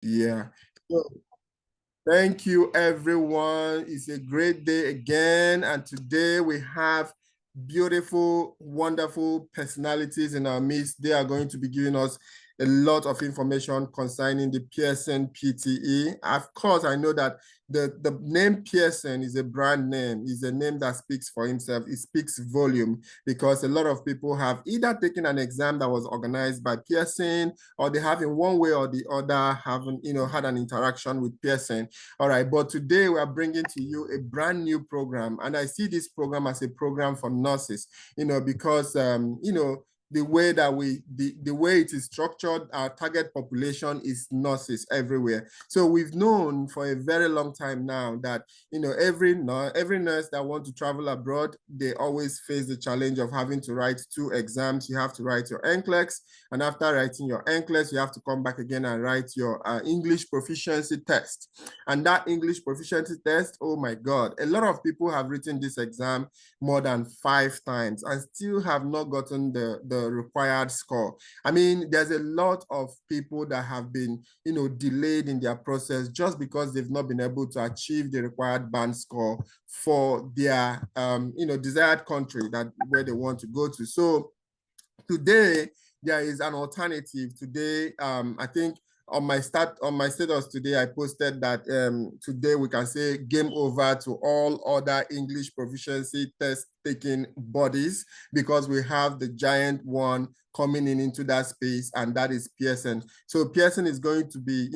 Yeah. So thank you, everyone. It's a great day again. And today we have beautiful, wonderful personalities in our midst. They are going to be giving us a lot of information concerning the Pearson PTE. Of course, I know that the name Pearson is a brand name, is a name that speaks for himself. It speaks volume because a lot of people have either taken an exam that was organized by Pearson, or they have in one way or the other haven't, had an interaction with Pearson. All right, but today we are bringing to you a brand new program, and I see this program as a program for nurses, because, the way that the way it is structured, our target population is nurses everywhere. So we've known for a very long time now that, every nurse that wants to travel abroad, they always face the challenge of having to write 2 exams. You have to write your NCLEX, and after writing your NCLEX, you have to come back again and write your English proficiency test. And that English proficiency test, oh my God, a lot of people have written this exam more than 5 times and still have not gotten the required score. I mean, there's a lot of people that have been, delayed in their process just because they've not been able to achieve the required band score for their, desired country where they want to go to. So today, there is an alternative. Today, I think on my status today, I posted that today we can say game over to all other English proficiency test taking bodies, because we have the giant one coming into that space, and that is Pearson. So Pearson is going to be,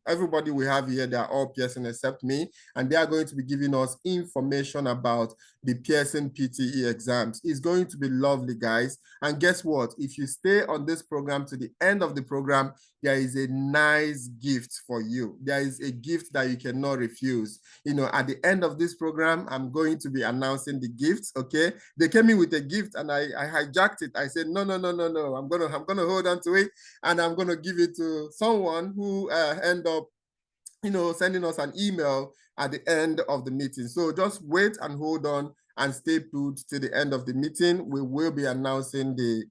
everybody we have here, they are all Pearson except me, and they are going to be giving us information about the Pearson PTE exams. It's going to be lovely, guys. And guess what? If you stay on this program to the end of the program, there is a nice gift for you. There is a gift that you cannot refuse. At the end of this program, I'm going to be announcing the gifts, okay? They came in with a gift and I hijacked it. I said, no. I'm gonna hold on to it, and I'm gonna give it to someone who end up, sending us an email at the end of the meeting. So just wait and hold on and stay put to the end of the meeting. We will be announcing the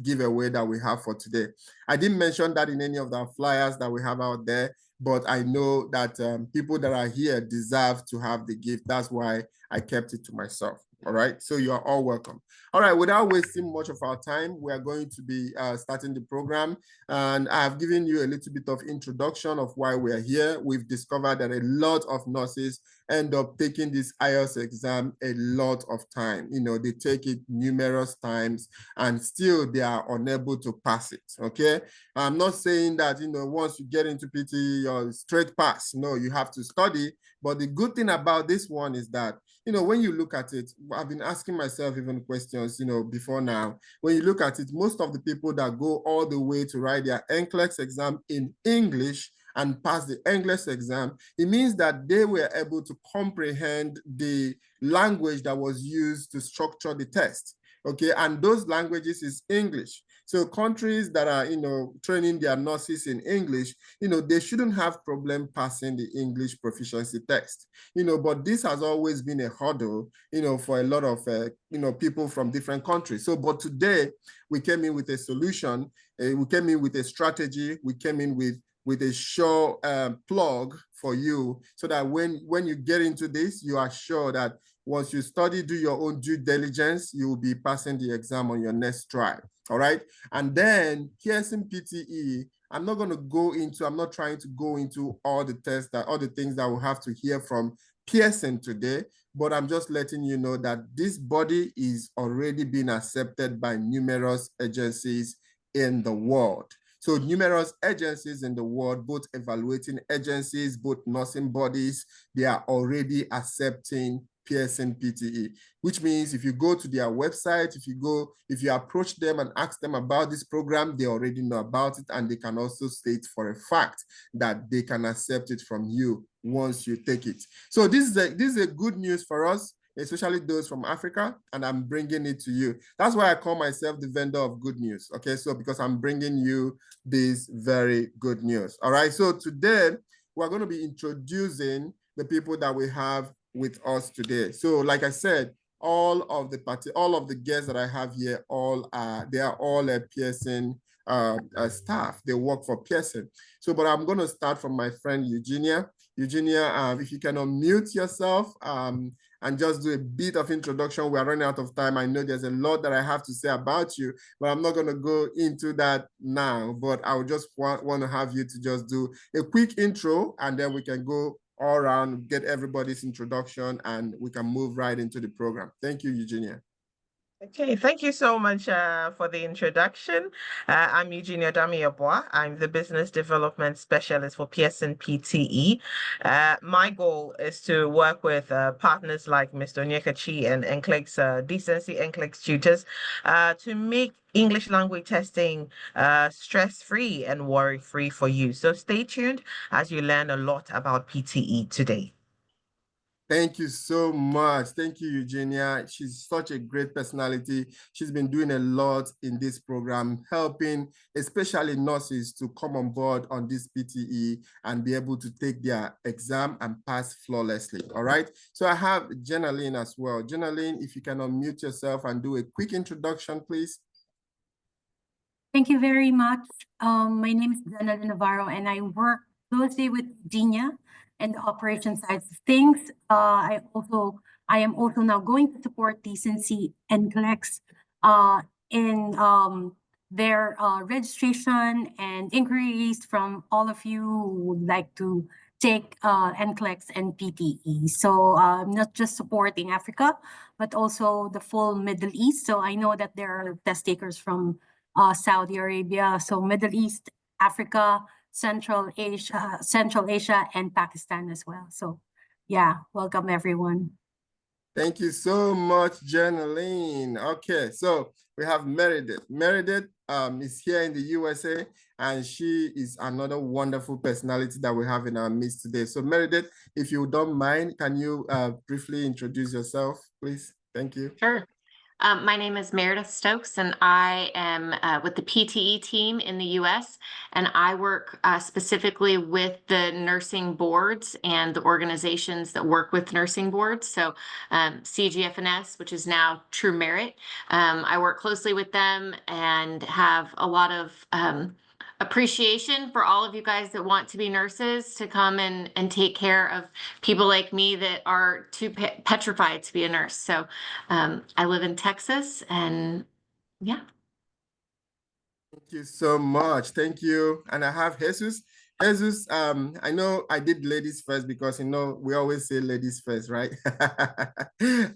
giveaway that we have for today. I didn't mention that in any of the flyers that we have out there, but I know that people that are here deserve to have the gift. That's why I kept it to myself. All right, so you are all welcome. All right, without wasting much of our time, we are going to be starting the program. And I have given you a little bit of introduction of why we are here. We've discovered that a lot of nurses end up taking this IELTS exam a lot of time. They take it numerous times and still they are unable to pass it, okay? I'm not saying that, once you get into PT, you're straight pass. No, you have to study. But the good thing about this one is that, when you look at it, I've been asking myself even questions, before now. When you look at it, most of the people that go all the way to write their NCLEX exam in English and pass the English exam, it means that they were able to comprehend the language that was used to structure the test. Okay, and those languages is English. So countries that are, training their nurses in English, they shouldn't have problem passing the English proficiency test, but this has always been a hurdle, for a lot of, people from different countries. So, but today we came in with a solution, we came in with a strategy, we came in with a sure plug for you, so that when you get into this, you are sure that once you study, do your own due diligence, you will be passing the exam on your next try. All right. And then Pearson PTE, I'm not trying to go into all the things that we'll have to hear from Pearson today, but I'm just letting you know that this body is already being accepted by numerous agencies in the world. So numerous agencies in the world, both evaluating agencies, both nursing bodies, they are already accepting Pearson PTE, which means if you go to their website, if you approach them and ask them about this program, they already know about it, and they can also state for a fact that they can accept it from you once you take it. So this is a good news for us, especially those from Africa, and I'm bringing it to you. That's why I call myself the vendor of good news, okay? So because I'm bringing you this very good news, all right? So today, we're going to be introducing the people that we have with us today. So like I said, all of the guests that I have here, they are all Pearson staff. They work for Pearson. So, but I'm going to start from my friend Eugenia. Eugenia, if you can unmute yourself and just do a bit of introduction. We are running out of time. I know there's a lot that I have to say about you, but I'm not going to go into that now. But I would just want to have you to just do a quick intro, and then we can go all around, get everybody's introduction, and we can move right into the program. Thank you, Eugenia. Okay, thank you so much for the introduction. I'm Eugenia Damiabois. I'm the Business Development Specialist for Pearson PTE. My goal is to work with partners like Mr. Onyekachi and NCLEX, Decency NCLEX tutors to make English language testing stress-free and worry-free for you. So stay tuned as you learn a lot about PTE today. Thank you so much. Thank you, Eugenia. She's such a great personality. She's been doing a lot in this program, helping especially nurses to come on board on this PTE and be able to take their exam and pass flawlessly. All right. So I have Jenaline as well. Jenaline, if you can unmute yourself and do a quick introduction, please. Thank you very much. My name is Jenaline Navarro, and I work closely with Eugenia and the operation side of things. I am also now going to support Decency NCLEX in their registration and inquiries from all of you who would like to take NCLEX and PTE. So I'm not just supporting Africa, but also the full Middle East. So I know that there are test takers from Saudi Arabia, so Middle East, Africa, Central Asia, and Pakistan as well. So yeah, welcome everyone. Thank you so much, Jenaline. Okay, so we have Meredith. Meredith is here in the USA, and she is another wonderful personality that we have in our midst today. So Meredith, if you don't mind, can you briefly introduce yourself, please? Thank you. Sure. My name is Meredith Stokes, and I am with the PTE team in the U.S., and I work specifically with the nursing boards and the organizations that work with nursing boards. So CGFNS, which is now True Merit. I work closely with them and have a lot of appreciation for all of you guys that want to be nurses to come and take care of people like me that are too petrified to be a nurse. So I live in Texas, and yeah. Thank you so much. Thank you. And I have Jesus. Jesus, I know I did ladies first because, you know, we always say ladies first, right?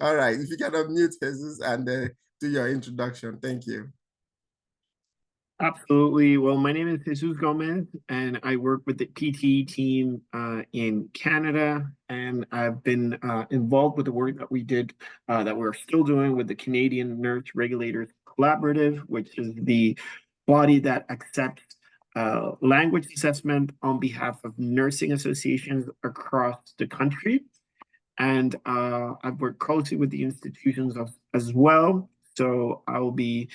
All right. If you can unmute Jesus and do your introduction. Thank you. Absolutely. Well, my name is Jesus Gomez, and I work with the PTE team in Canada, and I've been involved with the work that we did, that we're still doing with the Canadian Nurse Regulators Collaborative, which is the body that accepts language assessment on behalf of nursing associations across the country. And I've worked closely with the institutions as well, so I will be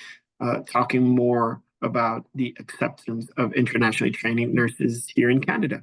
talking more about the acceptance of internationally training nurses here in Canada.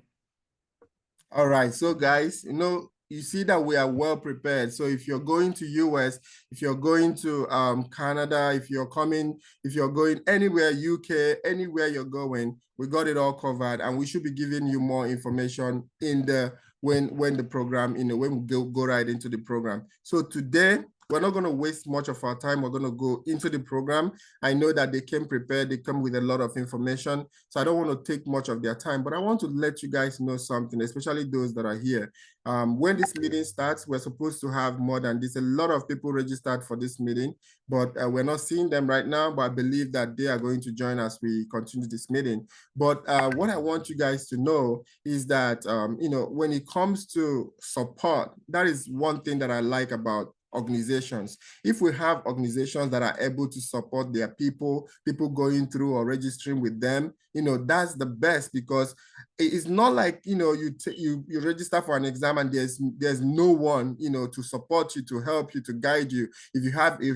All right, so guys, you know, you see that we are well prepared. So if you're going to US, if you're going to Canada, if you're going anywhere, UK, anywhere you're going, we got it all covered, and we should be giving you more information in the when the program, you know, when we go right into the program. So today, we're not going to waste much of our time. We're going to go into the program. I know that they came prepared. They come with a lot of information. So I don't want to take much of their time, but I want to let you guys know something, especially those that are here. When this meeting starts, we're supposed to have more than this. A lot of people registered for this meeting, but we're not seeing them right now, but I believe that they are going to join as we continue this meeting. But what I want you guys to know is that, you know, when it comes to support, that is one thing that I like about organizations. If we have organizations that are able to support their people going through or registering with them, you know, that's the best, because It's not like, you know, you register for an exam and there's no one, you know, to support you, to help you, to guide you. If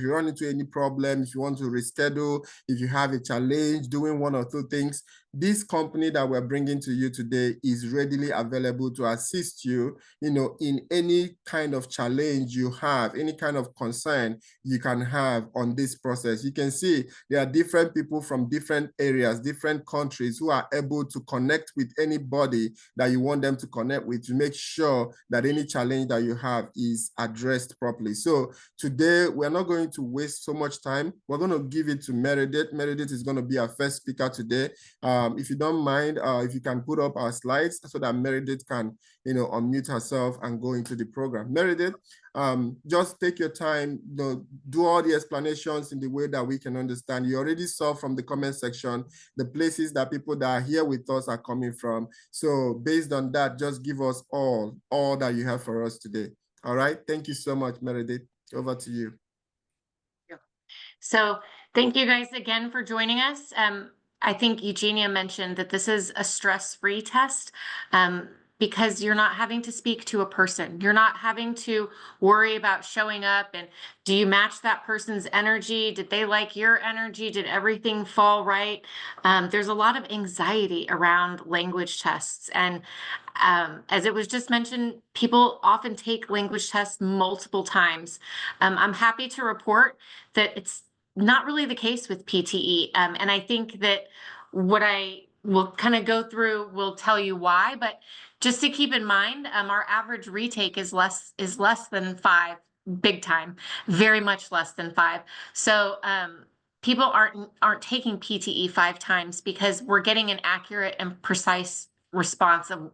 you run into any problem, if you want to reschedule, if you have a challenge doing one or two things, this company that we're bringing to you today is readily available to assist you, you know, in any kind of challenge you have, any kind of concern you can have on this process. You can see there are different people from different areas, different countries who are able to connect with anybody that you want them to connect with to make sure that any challenge that you have is addressed properly. So today, we're not going to waste so much time. We're going to give it to Meredith. Meredith is going to be our first speaker today. If you don't mind, if you can put up our slides so that Meredith can, you know, unmute herself and go into the program. Meredith, just take your time, you know, do all the explanations in the way that we can understand. You already saw from the comment section the places that people that are here with us are coming from. So based on that, just give us all that you have for us today. All right. Thank you so much, Meredith. Over to you. So thank you guys again for joining us. I think Eugenia mentioned that this is a stress-free test because you're not having to speak to a person. You're not having to worry about showing up and do you match that person's energy? Did they like your energy? Did everything fall right? There's a lot of anxiety around language tests. And as it was just mentioned, people often take language tests multiple times. I'm happy to report that it's not really the case with PTE. And I think that what I will kind of go through will tell you why, but just to keep in mind, our average retake is less than 5, big time, very much less than 5. So people aren't taking PTE 5 times because we're getting an accurate and precise response of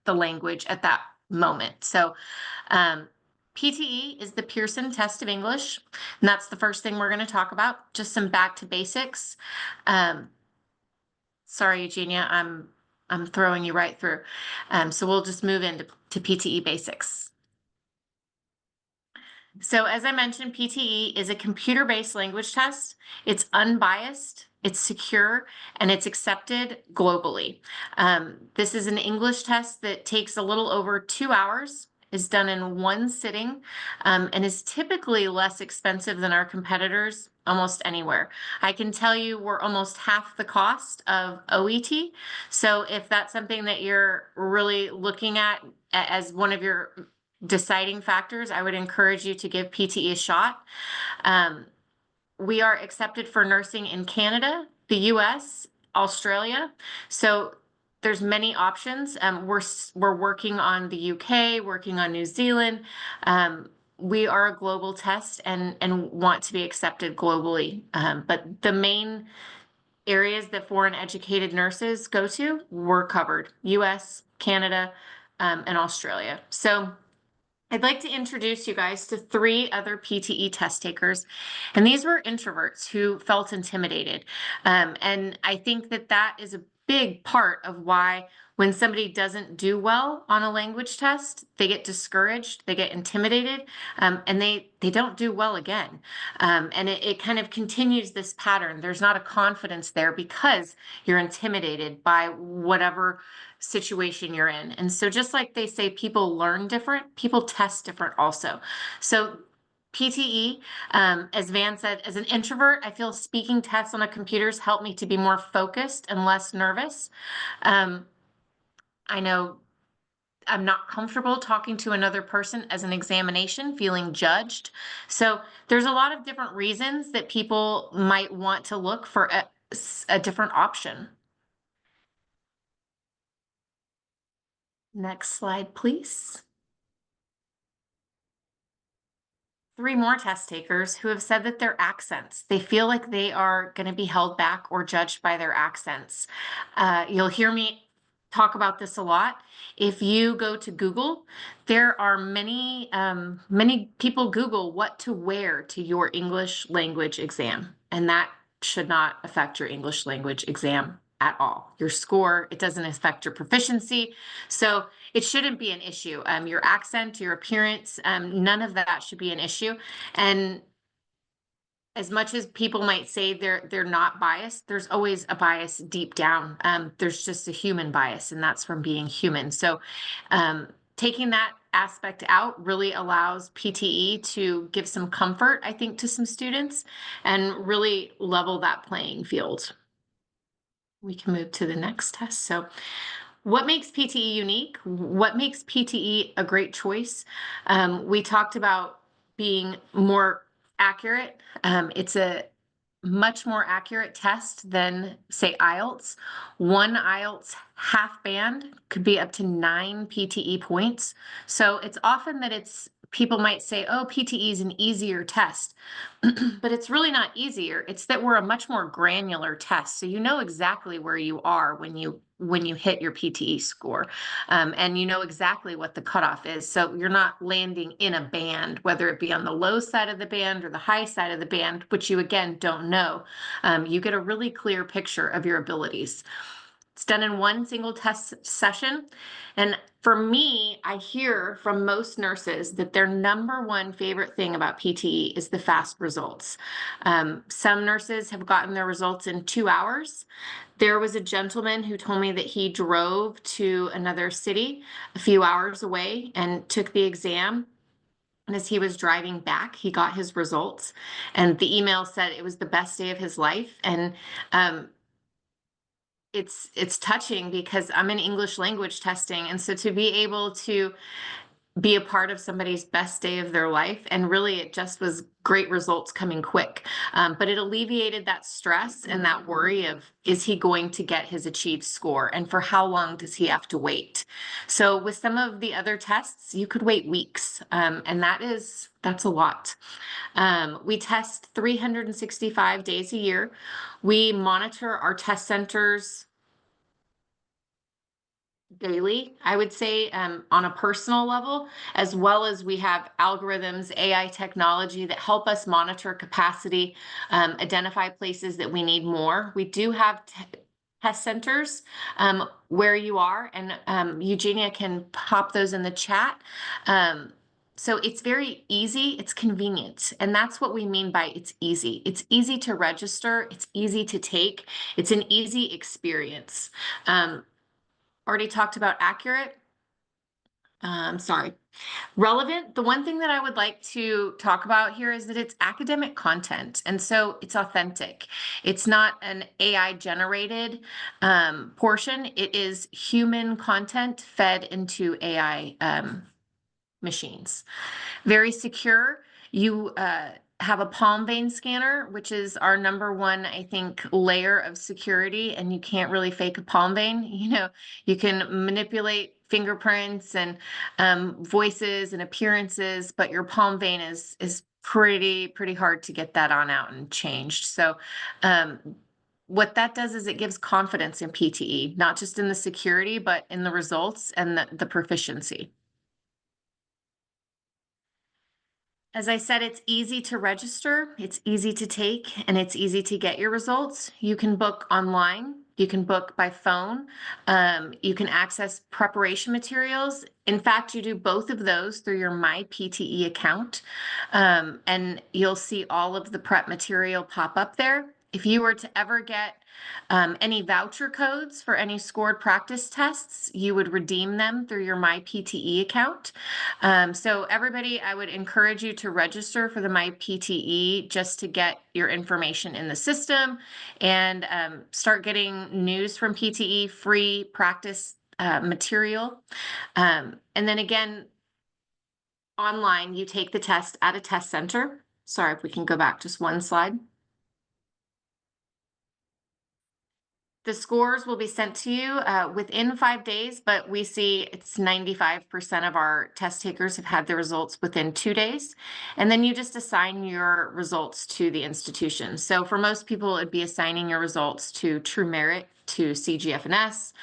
the language at that moment. So PTE is the Pearson test of English, and that's the first thing we're going to talk about. Just some back to basics. Sorry, Eugenia, I'm throwing you right through. So we'll just move into PTE basics. So as I mentioned, PTE is a computer-based language test. It's unbiased, it's secure, and it's accepted globally. This is an English test that takes a little over 2 hours, is done in one sitting, and is typically less expensive than our competitors almost anywhere. I can tell you we're almost half the cost of OET. So if that's something that you're really looking at as one of your deciding factors, I would encourage you to give PTE a shot. We are accepted for nursing in Canada, the US, Australia. So there's many options. We're working on the UK, working on New Zealand. We are a global test and want to be accepted globally. But the main areas that foreign educated nurses go to, we're covered: US, Canada, and Australia. So I'd like to introduce you guys to 3 other PTE test takers, and these were introverts who felt intimidated. And I think that that is a big part of why when somebody doesn't do well on a language test, they get discouraged, they get intimidated, and they don't do well again. And it kind of continues this pattern. There's not a confidence there because you're intimidated by whatever situation you're in. And so just like they say people learn different, people test different also. So PTE, as Van said, as an introvert, I feel speaking tests on a computer's help me to be more focused and less nervous. I know I'm not comfortable talking to another person as an examination, feeling judged. So there's a lot of different reasons that people might want to look for a different option. Next slide, please. 3 more test takers who have said that their accents, they feel like they are going to be held back or judged by their accents. You'll hear me talk about this a lot. If you go to Google, there are many people Google what to wear to your English language exam, and that should not affect your English language exam at all. Your score, it doesn't affect your proficiency. So it shouldn't be an issue. Your accent, your appearance, none of that should be an issue. And as much as people might say they're not biased, there's always a bias deep down. There's just a human bias, and that's from being human. So taking that aspect out really allows PTE to give some comfort, I think, to some students and really level that playing field. We can move to the next test. So what makes PTE unique? What makes PTE a great choice? We talked about being more accurate. It's a much more accurate test than, say, IELTS. One IELTS half band could be up to 9 PTE points. So it's often that people might say, oh, PTE is an easier test, but it's really not easier. It's that we're a much more granular test. So you know exactly where you are when you hit your PTE score, and you know exactly what the cutoff is. So you're not landing in a band, whether it be on the low side of the band or the high side of the band, which you again don't know. You get a really clear picture of your abilities. It's done in one single test session. And for me, I hear from most nurses that their number one favorite thing about PTE is the fast results. Some nurses have gotten their results in 2 hours. There was a gentleman who told me that he drove to another city a few hours away and took the exam. And as he was driving back, he got his results. And the email said it was the best day of his life. And it's touching because I'm in English language testing. And so to be able to be a part of somebody's best day of their life, and really it just was great results coming quick. But it alleviated that stress and that worry of, is he going to get his achieved score? And for how long does he have to wait? So with some of the other tests, you could wait weeks. And that's a lot. We test 365 days a year. We monitor our test centers daily, I would say, on a personal level, as well as we have algorithms, AI technology that help us monitor capacity, identify places that we need more. We do have test centers where you are, and Eugenia can pop those in the chat. So it's very easy, it's convenient, and that's what we mean by it's easy. It's easy to register, it's easy to take, it's an easy experience. Already talked about accurate. Sorry. Relevant. The one thing that I would like to talk about here is that it's academic content. And so it's authentic. It's not an AI generated portion. It is human content fed into AI machines. Very secure. You have a palm vein scanner, which is our number one, I think, layer of security, and you can't really fake a palm vein. You know, you can manipulate fingerprints and voices and appearances, but your palm vein is pretty hard to get that on out and changed. So what that does is it gives confidence in PTE, not just in the security, but in the results and the proficiency. As I said, it's easy to register, it's easy to take, and it's easy to get your results. You can book online, you can book by phone, you can access preparation materials. In fact, you do both of those through your My PTE account, and you'll see all of the prep material pop up there. If you were to ever get any voucher codes for any scored practice tests, you would redeem them through your My PTE account. So everybody, I would encourage you to register for the My PTE just to get your information in the system and start getting news from PTE, free practice material. And then again, online, you take the test at a test center. Sorry, if we can go back just one slide. The scores will be sent to you within 5 days, but we see it's 95% of our test takers have had the results within 2 days. And then you just assign your results to the institution. So for most people, it'd be assigning your results to True Merit, to CGF&S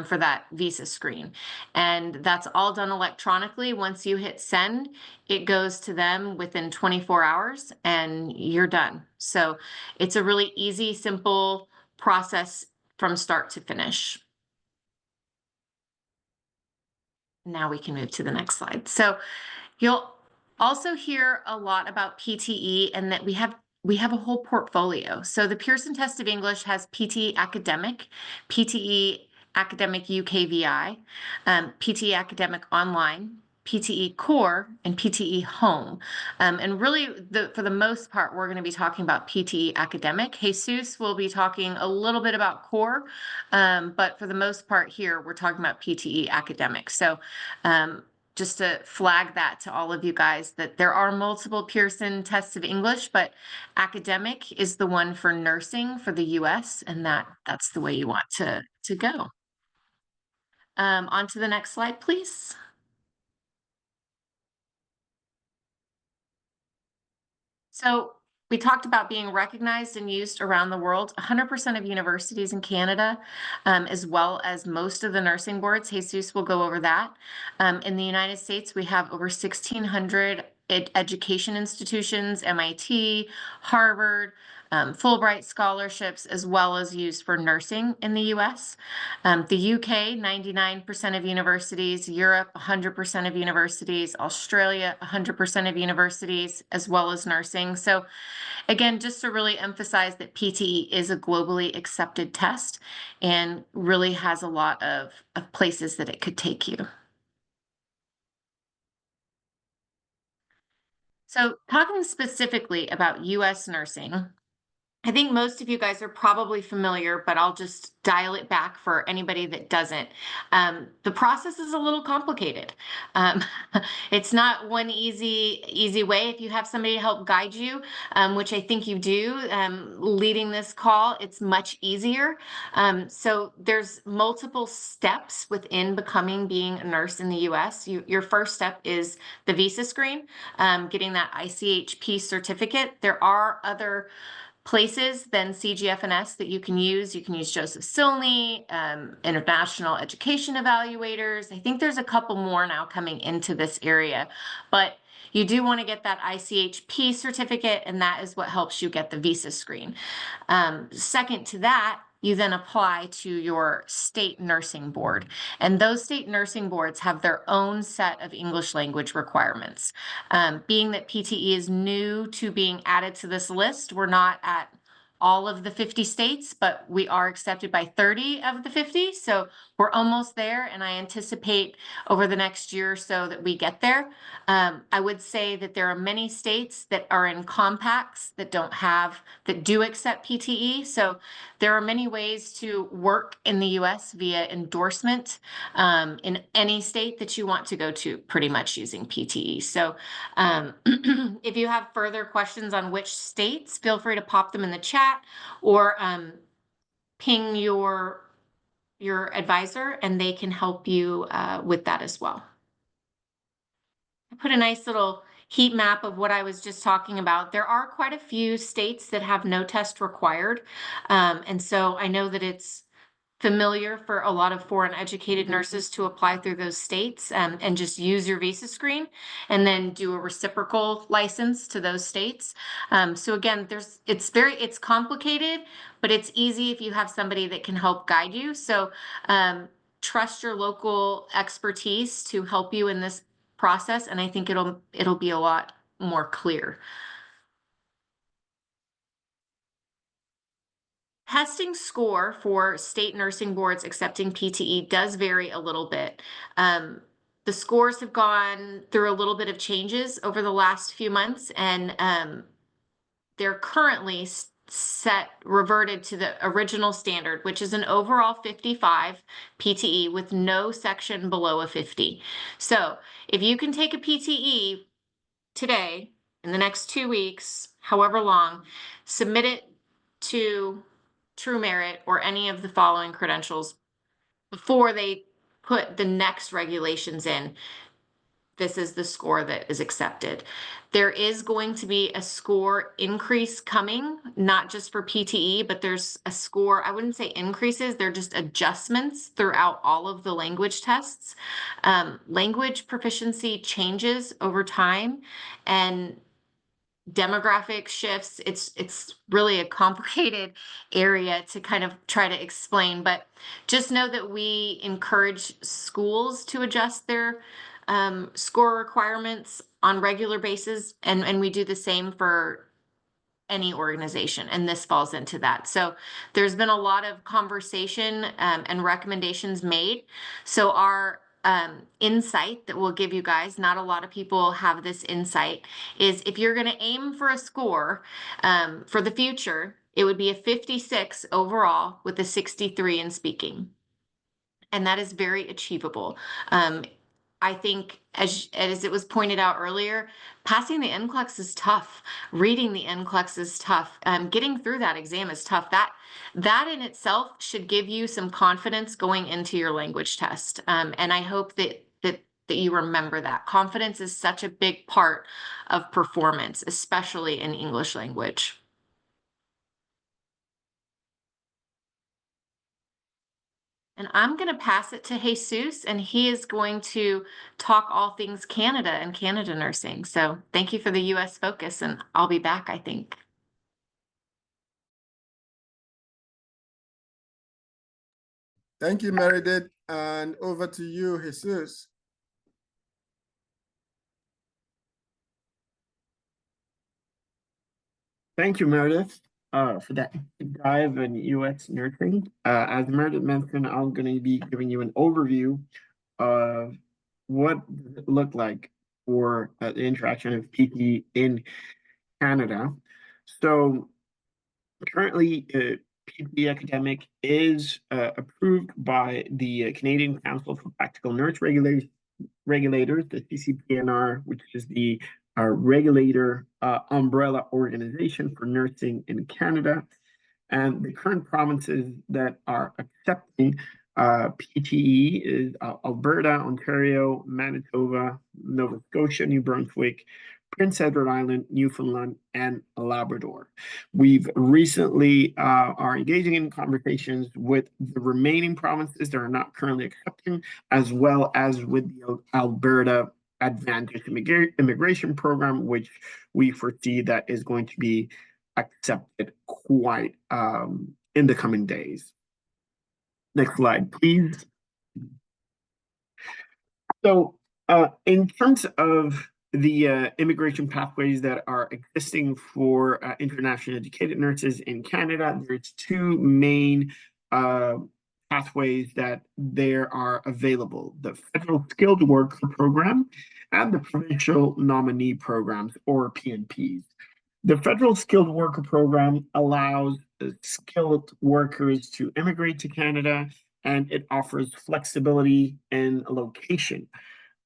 for that visa screen. And that's all done electronically. Once you hit send, it goes to them within 24 hours and you're done. So it's a really easy, simple process from start to finish. Now we can move to the next slide. So you'll also hear a lot about PTE and that we have we have a whole portfolio. So the Pearson Test of English has PTE Academic, PTE Academic UKVI, PTE Academic Online, PTE Core, and PTE Home. And really, for the most part, we're going to be talking about PTE Academic. Jesus will be talking a little bit about Core, but for the most part here, we're talking about PTE Academic. So just to flag that to all of you guys, that there are multiple Pearson Tests of English, but academic is the one for nursing for the US, and that's the way you want to go. On to the next slide, please. So we talked about being recognized and used around the world. 100% of universities in Canada, as well as most of the nursing boards. Jesus will go over that. In the United States, we have over 1,600 education institutions, MIT, Harvard, Fulbright scholarships, as well as used for nursing in the US. The UK, 99% of universities, Europe, 100% of universities, Australia, 100% of universities, as well as nursing. So again, just to really emphasize that PTE is a globally accepted test and really has a lot of places that it could take you. So talking specifically about US nursing, I think most of you guys are probably familiar, but I'll just dial it back for anybody that doesn't. The process is a little complicated. It's not one easy way. If you have somebody to help guide you, which I think you do, leading this call, it's much easier. So there's multiple steps within being a nurse in the US. Your first step is the visa screen, getting that ICHP certificate. There are other places than CGFNS that you can use. You can use Joseph Silney, International Education Evaluators. I think there's a couple more now coming into this area, but you do want to get that ICHP certificate, and that is what helps you get the visa screen. Second to that, you then apply to your state nursing board. And those state nursing boards have their own set of English language requirements. Being that PTE is new to being added to this list, we're not at all of the 50 states, but we are accepted by 30 of the 50. So we're almost there, and I anticipate over the next year or so that we get there. I would say that there are many states that are in compacts that do accept PTE. So there are many ways to work in the US via endorsement in any state that you want to go to, pretty much using PTE. So if you have further questions on which states, feel free to pop them in the chat or ping your advisor, and they can help you with that as well. I put a nice little heat map of what I was just talking about. There are quite a few states that have no test required. And so I know that it's familiar for a lot of foreign educated nurses to apply through those states and just use your visa screen and then do a reciprocal license to those states. So again, it's complicated, but it's easy if you have somebody that can help guide you. So trust your local expertise to help you in this process, and I think it'll be a lot more clear. Testing score for state nursing boards accepting PTE does vary a little bit. The scores have gone through a little bit of changes over the last few months, and they're currently reverted to the original standard, which is an overall 55 PTE with no section below a 50. So if you can take a PTE today, in the next 2 weeks, however long, submit it to True Merit or any of the following credentials before they put the next regulations in. This is the score that is accepted. There is going to be a score increase coming, not just for PTE, but there's a score, I wouldn't say increases, they're just adjustments throughout all of the language tests. Language proficiency changes over time, and demographic shifts. It's really a complicated area to kind of try to explain, but just know that we encourage schools to adjust their score requirements on regular basis, and we do the same for any organization, and this falls into that. So there's been a lot of conversation and recommendations made. So our insight that we'll give you guys, not a lot of people have this insight, is if you're going to aim for a score for the future, it would be a 56 overall with a 63 in speaking. And that is very achievable. I think, as it was pointed out earlier, passing the NCLEX is tough. Reading the NCLEX is tough. Getting through that exam is tough. That in itself should give you some confidence going into your language test. And I hope that you remember that. Confidence is such a big part of performance, especially in English language. And I'm going to pass it to Jesus, and he is going to talk all things Canada and Canada nursing. So thank you for the U.S. focus, and I'll be back, I think. Thank you, Meredith. And over to you, Jesus. Thank you, Meredith, for that dive in U.S. nursing. As Meredith mentioned, I'm going to be giving you an overview of what does it look like for the interaction of PT in Canada. So currently, PT academic is approved by the Canadian Council for Practical Nurse Regulators, the CCPNR, which is the regulator umbrella organization for nursing in Canada. And the current provinces that are accepting PTE is Alberta, Ontario, Manitoba, Nova Scotia, New Brunswick, Prince Edward Island, Newfoundland, and Labrador. We've recently are engaging in conversations with the remaining provinces that are not currently accepting, as well as with the Alberta Advantage Immigration Program, which we foresee that is going to be accepted quite in the coming days. Next slide, please. So in terms of the immigration pathways that are existing for internationally educated nurses in Canada, there's two main pathways that there are available: the Federal Skilled Worker Program and the Provincial Nominee Programs, or PNPs. The Federal Skilled Worker Program allows skilled workers to immigrate to Canada, and it offers flexibility in location.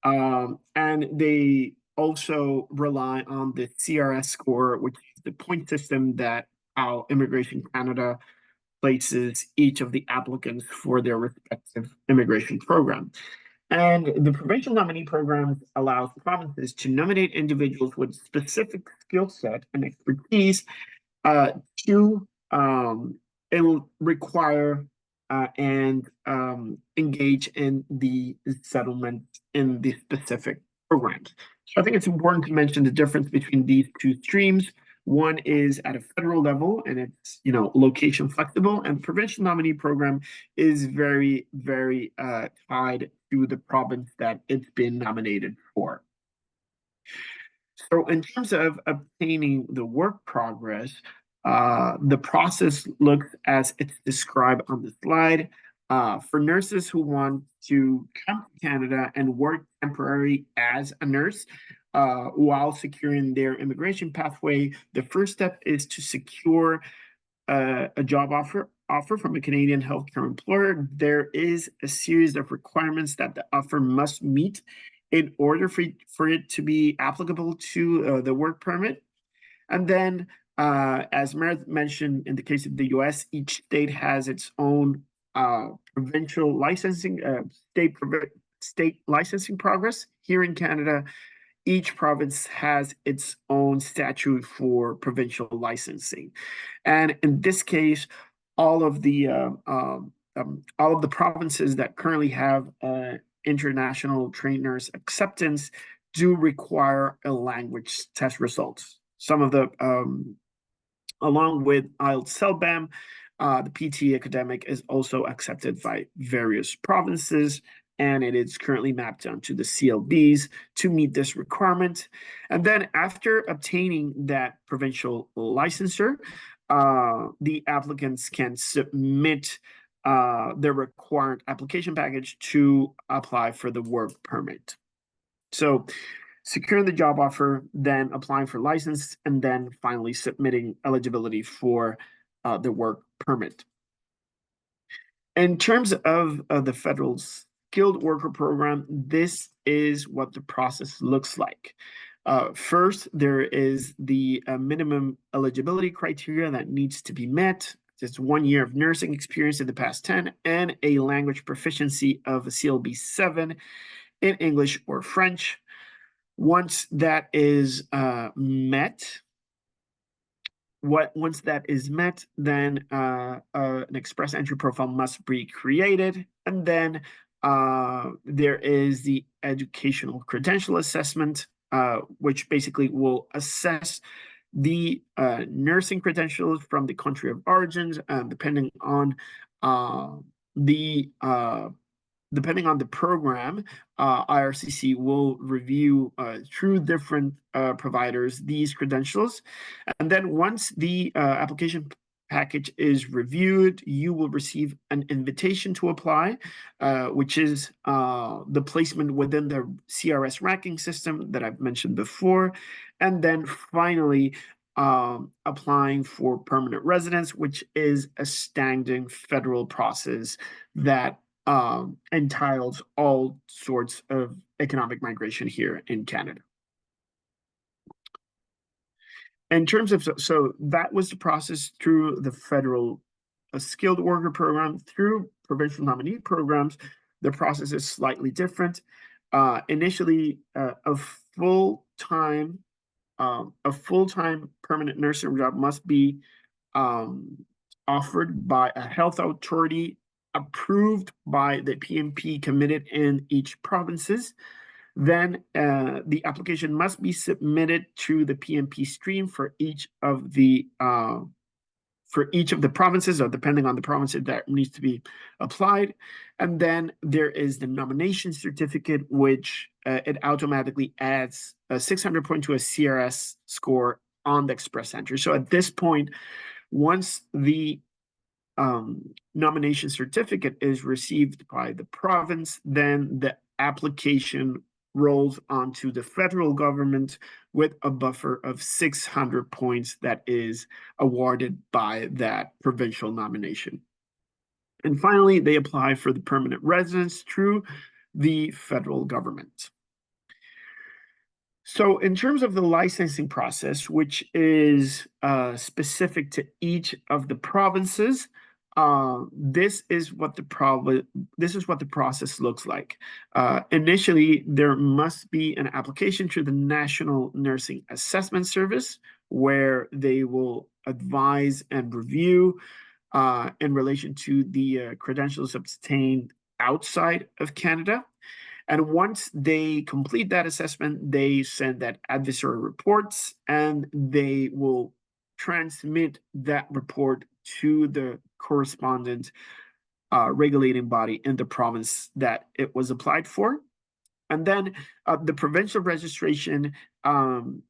And they also rely on the CRS score, which is the point system that our Immigration Canada places each of the applicants for their respective immigration program. And the provincial nominee programs allows provinces to nominate individuals with specific skill set and expertise to require and engage in the settlement in the specific programs. So I think it's important to mention the difference between these two streams. One is at a federal level, and it's location flexible, and the provincial nominee program is very, very tied to the province that it's been nominated for. So in terms of obtaining the work progress, the process looks as it's described on the slide. For nurses who want to come to Canada and work temporarily as a nurse while securing their immigration pathway, the first step is to secure a job offer from a Canadian healthcare employer. There is a series of requirements that the offer must meet in order for it to be applicable to the work permit. And then, as Meredith mentioned, in the case of the US, each state has its own provincial licensing, state licensing progress. Here in Canada, each province has its own statute for provincial licensing. And in this case, all of the provinces that currently have international trained nurse acceptance do require a language test results. Some of the, along with IELTS CELBAM, the PT academic is also accepted by various provinces. and it is currently mapped onto the CLBs to meet this requirement. And then after obtaining that provincial licensure, the applicants can submit their required application package to apply for the work permit. So securing the job offer, then applying for license, and then finally submitting eligibility for the work permit. In terms of the federal skilled worker program, this is what the process looks like. First, there is the minimum eligibility criteria that needs to be met. It's 1 year of nursing experience in the past 10 and a language proficiency of a CLB 7 in English or French. Once that is met, then an express entry profile must be created, and then there is the educational credential assessment, which basically will assess the nursing credentials from the country of origins, depending on the program. IRCC will review through different providers these credentials. And then once the application package is reviewed, you will receive an invitation to apply, which is the placement within the CRS ranking system that I've mentioned before. And then finally, applying for permanent residence, which is a standing federal process that entitles all sorts of economic migration here in Canada. In terms of, so that was the process through the federal skilled worker program. Through provincial nominee programs, the process is slightly different. Initially, a full-time permanent nursing job must be offered by a health authority approved by the PMP committed in each provinces. Then the application must be submitted to the PMP stream for each of the provinces, or depending on the province that needs to be applied. And then there is the nomination certificate, which it automatically adds 600 points to a CRS score on the express entry. So at this point, once the nomination certificate is received by the province, then the application rolls onto the federal government with a buffer of 600 points that is awarded by that provincial nomination. And finally, they apply for the permanent residence through the federal government. So in terms of the licensing process, which is specific to each of the provinces, this is what the process looks like. Initially, there must be an application to the National Nursing Assessment Service, where they will advise and review in relation to the credentials obtained outside of Canada. And once they complete that assessment, they send that advisory reports, and they will transmit that report to the correspondent regulating body in the province that it was applied for. And then the provincial registration,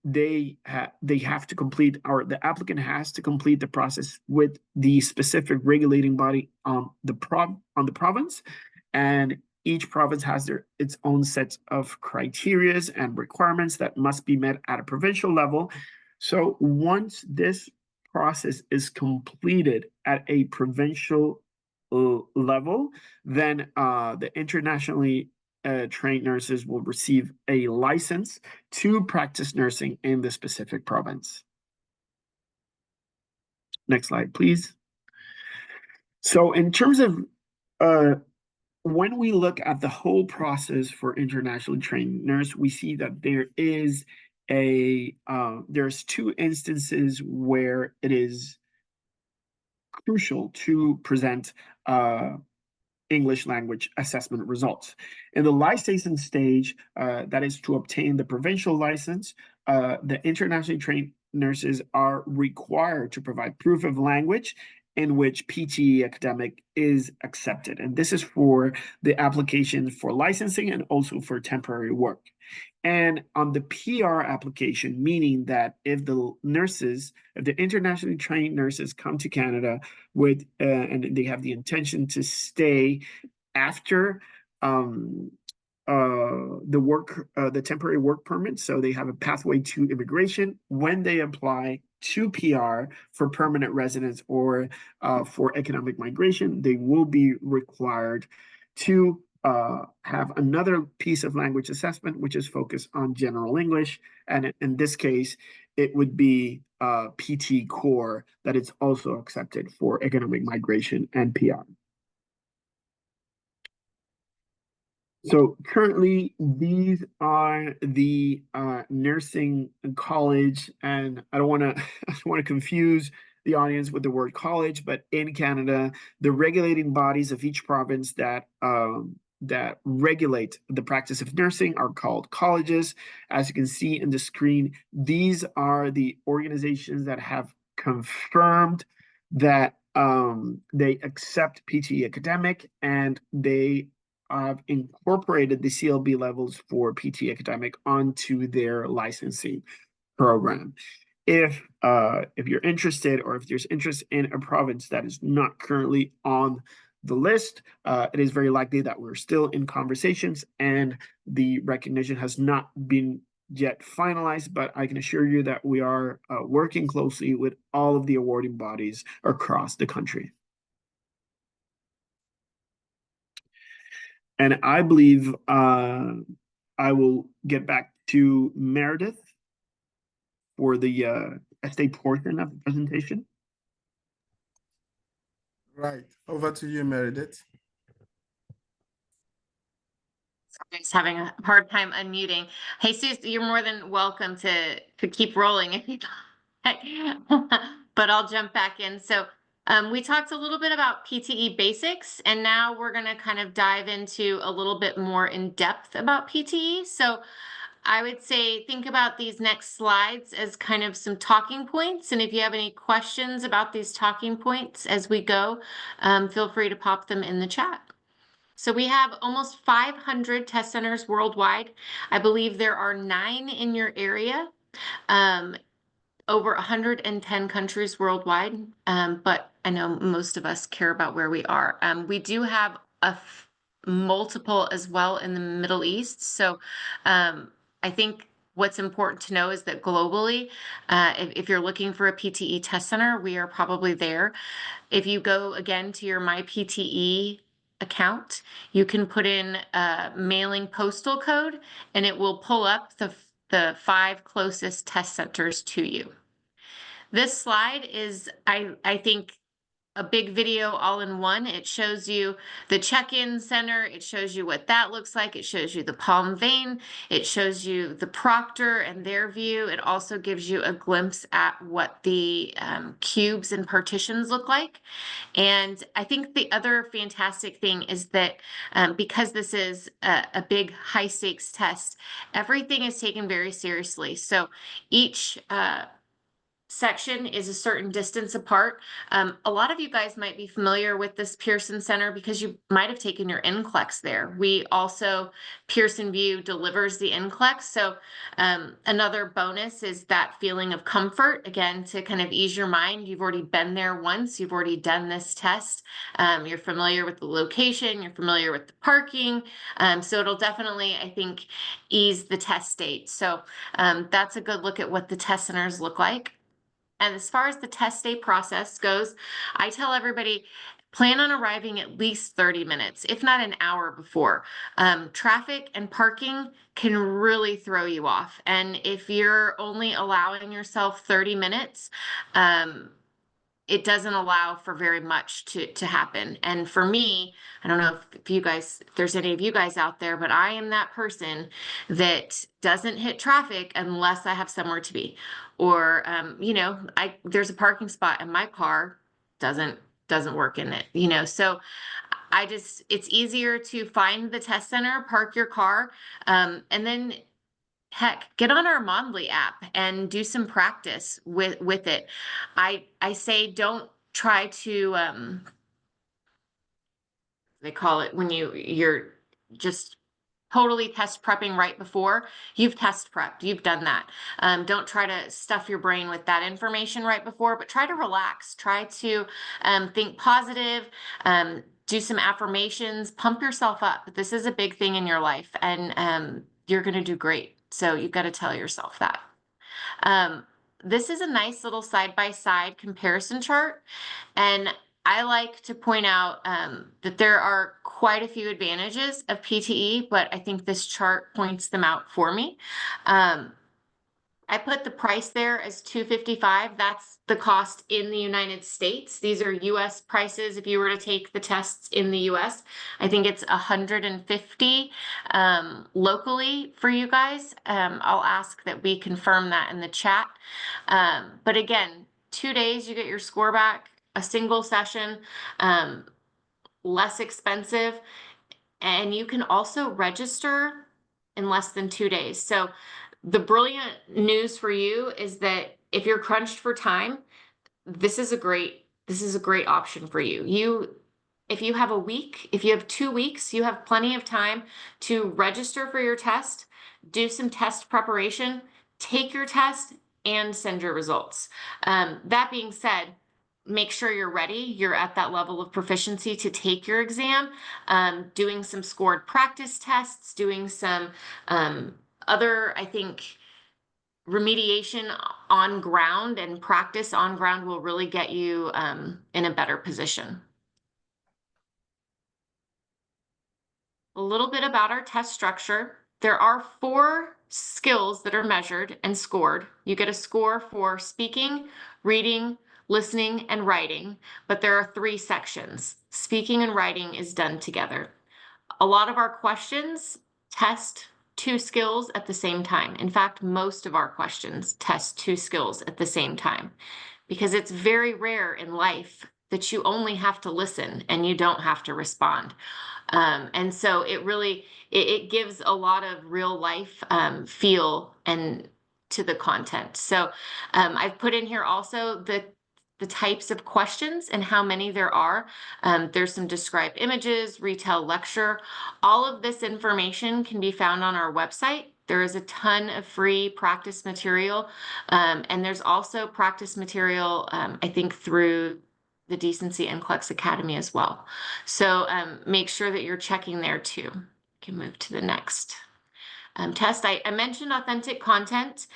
they have to complete, or the applicant has to complete the process with the specific regulating body on the province, and each province has its own sets of criteria and requirements that must be met at a provincial level. So once this process is completed at a provincial level, then the internationally trained nurses will receive a license to practice nursing in the specific province. Next slide, please. So in terms of when we look at the whole process for internationally trained nurse, we see that there's two instances where it is crucial to present English language assessment results. In the licensing stage, that is to obtain the provincial license, the internationally trained nurses are required to provide proof of language in which PTE academic is accepted. And this is for the applications for licensing and also for temporary work. And on the PR application, meaning that if the internationally trained nurses come to Canada with, and they have the intention to stay after the temporary work permit, so they have a pathway to immigration. When they apply to PR for permanent residence or for economic migration, they will be required to have another piece of language assessment, which is focused on general English. And in this case, it would be PT Core that is also accepted for economic migration and PR. So currently, these are the nursing college, and I don't want to confuse the audience with the word college, but in Canada, the regulating bodies of each province that regulate the practice of nursing are called colleges. As you can see in the screen, these are the organizations that have confirmed that they accept PTE academic, and they have incorporated the CLB levels for PT academic onto their licensing program. If you're interested, or if there's interest in a province that is not currently on the list, it is very likely that we're still in conversations and the recognition has not been yet finalized, but I can assure you that we are working closely with all of the awarding bodies across the country. And I believe I will get back to Meredith for the essay portion of the presentation. Right, over to you, Meredith. I'm just having a hard time unmuting. Hey, Sus, you're more than welcome to keep rolling if you'd like. But I'll jump back in. So we talked a little bit about PTE basics, and now we're going to kind of dive into a little bit more in depth about PTE. So I would say think about these next slides as kind of some talking points. And if you have any questions about these talking points as we go, feel free to pop them in the chat. So we have almost 500 test centers worldwide. I believe there are 9 in your area. Over 110 countries worldwide, but I know most of us care about where we are. We do have multiple as well in the Middle East. So I think what's important to know is that globally, if you're looking for a PTE test center, we are probably there. If you go again to your My PTE account, you can put in a mailing postal code and it will pull up the 5 closest test centers to you. This slide is, I think, a big video all in one. It shows you the check-in center. It shows you what that looks like. It shows you the palm vein. It shows you the proctor and their view. It also gives you a glimpse at what the cubes and partitions look like. And I think the other fantastic thing is that because this is a big high stakes test, everything is taken very seriously. So each section is a certain distance apart. A lot of you guys might be familiar with this Pearson Center because you might have taken your NCLEX there. We also, Pearson VUE delivers the NCLEX. So another bonus is that feeling of comfort, again, to kind of ease your mind. You've already been there once. You've already done this test. You're familiar with the location. You're familiar with the parking. So it'll definitely, I think, ease the test date. So that's a good look at what the test centers look like. And as far as the test day process goes, I tell everybody, plan on arriving at least 30 minutes, if not an hour before. Traffic and parking can really throw you off. And if you're only allowing yourself 30 minutes, it doesn't allow for very much to happen. And for me, I don't know if you guys, if there's any of you guys out there, but I am that person that doesn't hit traffic unless I have somewhere to be. Or, you know, there's a parking spot and my car doesn't work in it, so it's easier to find the test center, park your car, and then heck, get on our Mondly app and do some practice with it. I say don't try to, they call it when you're just totally test prepping right before. You've test prepped, you've done that. Don't try to stuff your brain with that information right before, but try to relax, try to think positive, do some affirmations, pump yourself up. This is a big thing in your life, and you're going to do great. So you've got to tell yourself that. This is a nice little side-by-side comparison chart, and I like to point out that there are quite a few advantages of PTE, but I think this chart points them out for me. I put the price there as $255. That's the cost in the United States. These are US prices. If you were to take the tests in the US, I think it's $150 locally for you guys. I'll ask that we confirm that in the chat. But again, 2 days, you get your score back, a single session, less expensive, and you can also register in less than 2 days. So the brilliant news for you is that if you're crunched for time, this is a great option for you. If you have a week, if you have 2 weeks, you have plenty of time to register for your test, do some test preparation, take your test, and send your results. That being said, make sure you're ready. You're at that level of proficiency to take your exam, doing some scored practice tests, doing some other, I think, remediation on ground and practice on ground will really get you in a better position. A little bit about our test structure. There are 4 skills that are measured and scored. You get a score for speaking, reading, listening, and writing, but there are 3 sections. Speaking and writing is done together. A lot of our questions test 2 skills at the same time. In fact, most of our questions test 2 skills at the same time, because it's very rare in life that you only have to listen and you don't have to respond. And so it really, it gives a lot of real life feel and to the content. So I've put in here also the types of questions and how many there are. There's some described images, retell lecture. All of this information can be found on our website. There is a ton of free practice material. And there's also practice material, I think, through the Decency NCLEX Academy as well. So make sure that you're checking there too. You can move to the next test. I mentioned authentic content.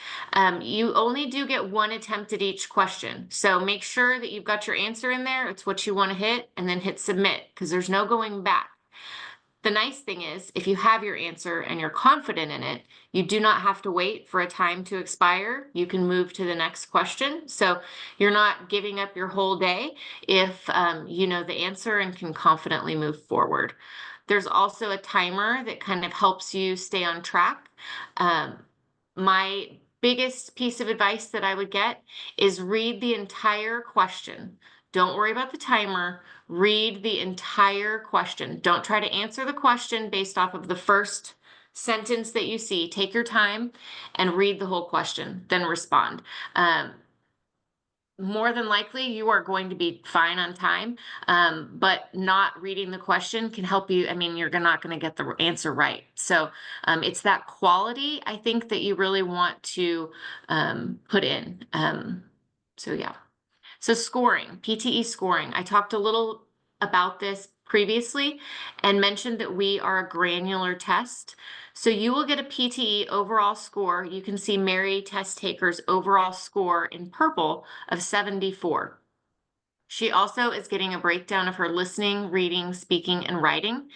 You only do get 1 attempt at each question. So make sure that you've got your answer in there. It's what you want to hit, and then hit submit, because there's no going back. The nice thing is, if you have your answer and you're confident in it, you do not have to wait for a time to expire. You can move to the next question. So you're not giving up your whole day if you know the answer and can confidently move forward. There's also a timer that kind of helps you stay on track. My biggest piece of advice that I would get is read the entire question. Don't worry about the timer. Read the entire question. Don't try to answer the question based off of the first sentence that you see. Take your time and read the whole question, then respond. More than likely, you are going to be fine on time, but not reading the question can help you. I mean, you're not going to get the answer right. So it's that quality, I think, that you really want to put in. So yeah. So scoring, PTE scoring. I talked a little about this previously and mentioned that we are a granular test. So you will get a PTE overall score. You can see Mary test taker's overall score in purple of 74. She also is getting a breakdown of her listening, reading, speaking, and writing.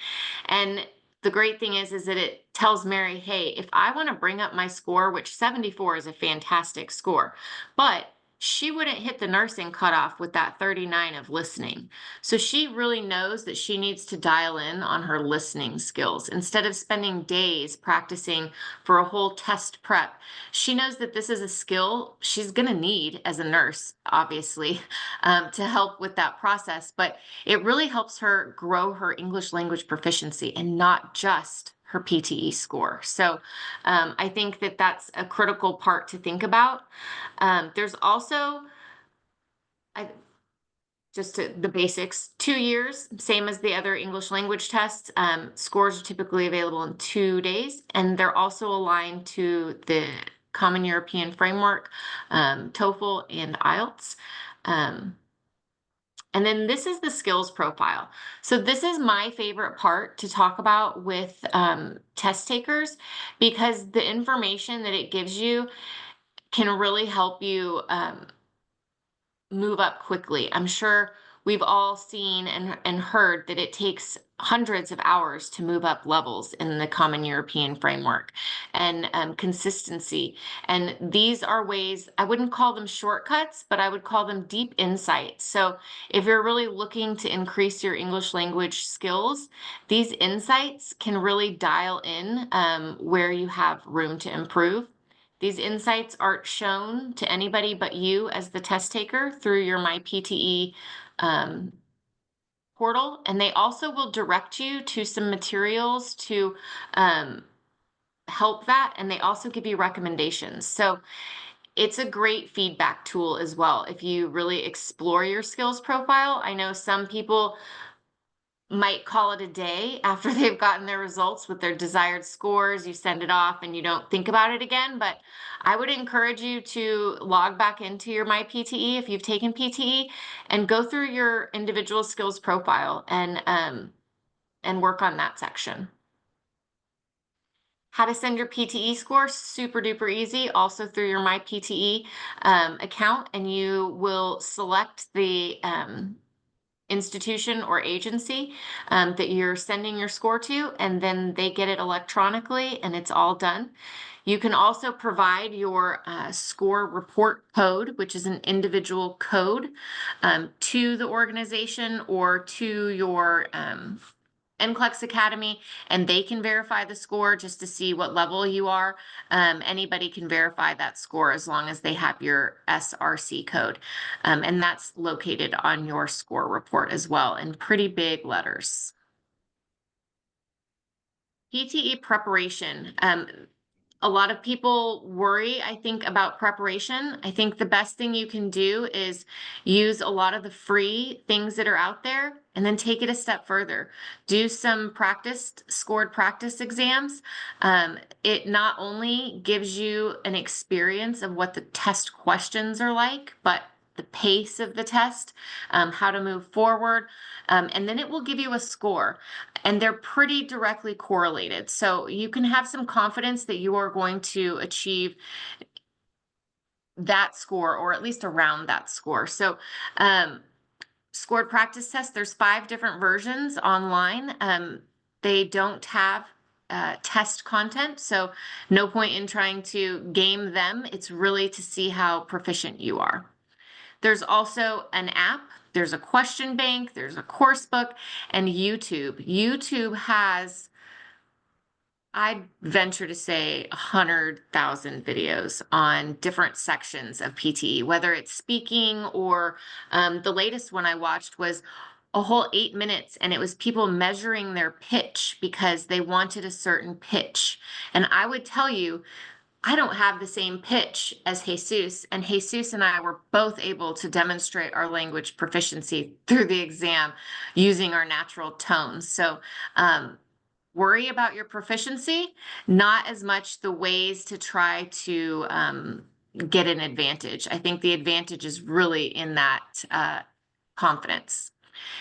And the great thing is that it tells Mary, hey, if I want to bring up my score, which 74 is a fantastic score, but she wouldn't hit the nursing cutoff with that 39 of listening. So she really knows that she needs to dial in on her listening skills. Instead of spending days practicing for a whole test prep, she knows that this is a skill she's going to need as a nurse, obviously, to help with that process. But it really helps her grow her English language proficiency and not just her PTE score. So I think that that's a critical part to think about. There's also, just the basics. 2 years, same as the other English language tests. Scores are typically available in 2 days, and they're also aligned to the Common European Framework, TOEFL, and IELTS. And then this is the skills profile. So this is my favorite part to talk about with test takers, because the information that it gives you can really help you move up quickly. I'm sure we've all seen and heard that it takes hundreds of hours to move up levels in the Common European Framework, and consistency. And these are ways, I wouldn't call them shortcuts, but I would call them deep insights. So if you're really looking to increase your English language skills, these insights can really dial in where you have room to improve. These insights aren't shown to anybody but you as the test taker through your MyPTE portal, and they also will direct you to some materials to help that, and they also give you recommendations. So it's a great feedback tool as well if you really explore your skills profile. I know some people might call it a day after they've gotten their results with their desired scores. You send it off and you don't think about it again. But I would encourage you to log back into your MyPTE if you've taken PTE and go through your individual skills profile and work on that section. How to send your PTE score, super duper easy, also through your MyPTE account, and you will select the institution or agency that you're sending your score to, and then they get it electronically and it's all done. You can also provide your score report code, which is an individual code, to the organization or to your NCLEX Academy, and they can verify the score just to see what level you are. Anybody can verify that score as long as they have your SRC code. And that's located on your score report as well in pretty big letters. PTE preparation. A lot of people worry, I think, about preparation. I think the best thing you can do is use a lot of the free things that are out there and then take it a step further. Do some scored practice exams. It not only gives you an experience of what the test questions are like, but the pace of the test, how to move forward, and then it will give you a score. And they're pretty directly correlated. So you can have some confidence that you are going to achieve that score, or at least around that score. So scored practice tests, there's 5 different versions online. They don't have test content, so no point in trying to game them. It's really to see how proficient you are. There's also an app, there's a question bank, there's a course book, and YouTube. YouTube has, I'd venture to say, 100,000 videos on different sections of PTE, whether it's speaking or the latest one I watched was a whole 8 minutes, and it was people measuring their pitch because they wanted a certain pitch. And I would tell you, I don't have the same pitch as Jesus, and Jesus and I were both able to demonstrate our language proficiency through the exam using our natural tones. So worry about your proficiency, not as much the ways to try to get an advantage. I think the advantage is really in that confidence.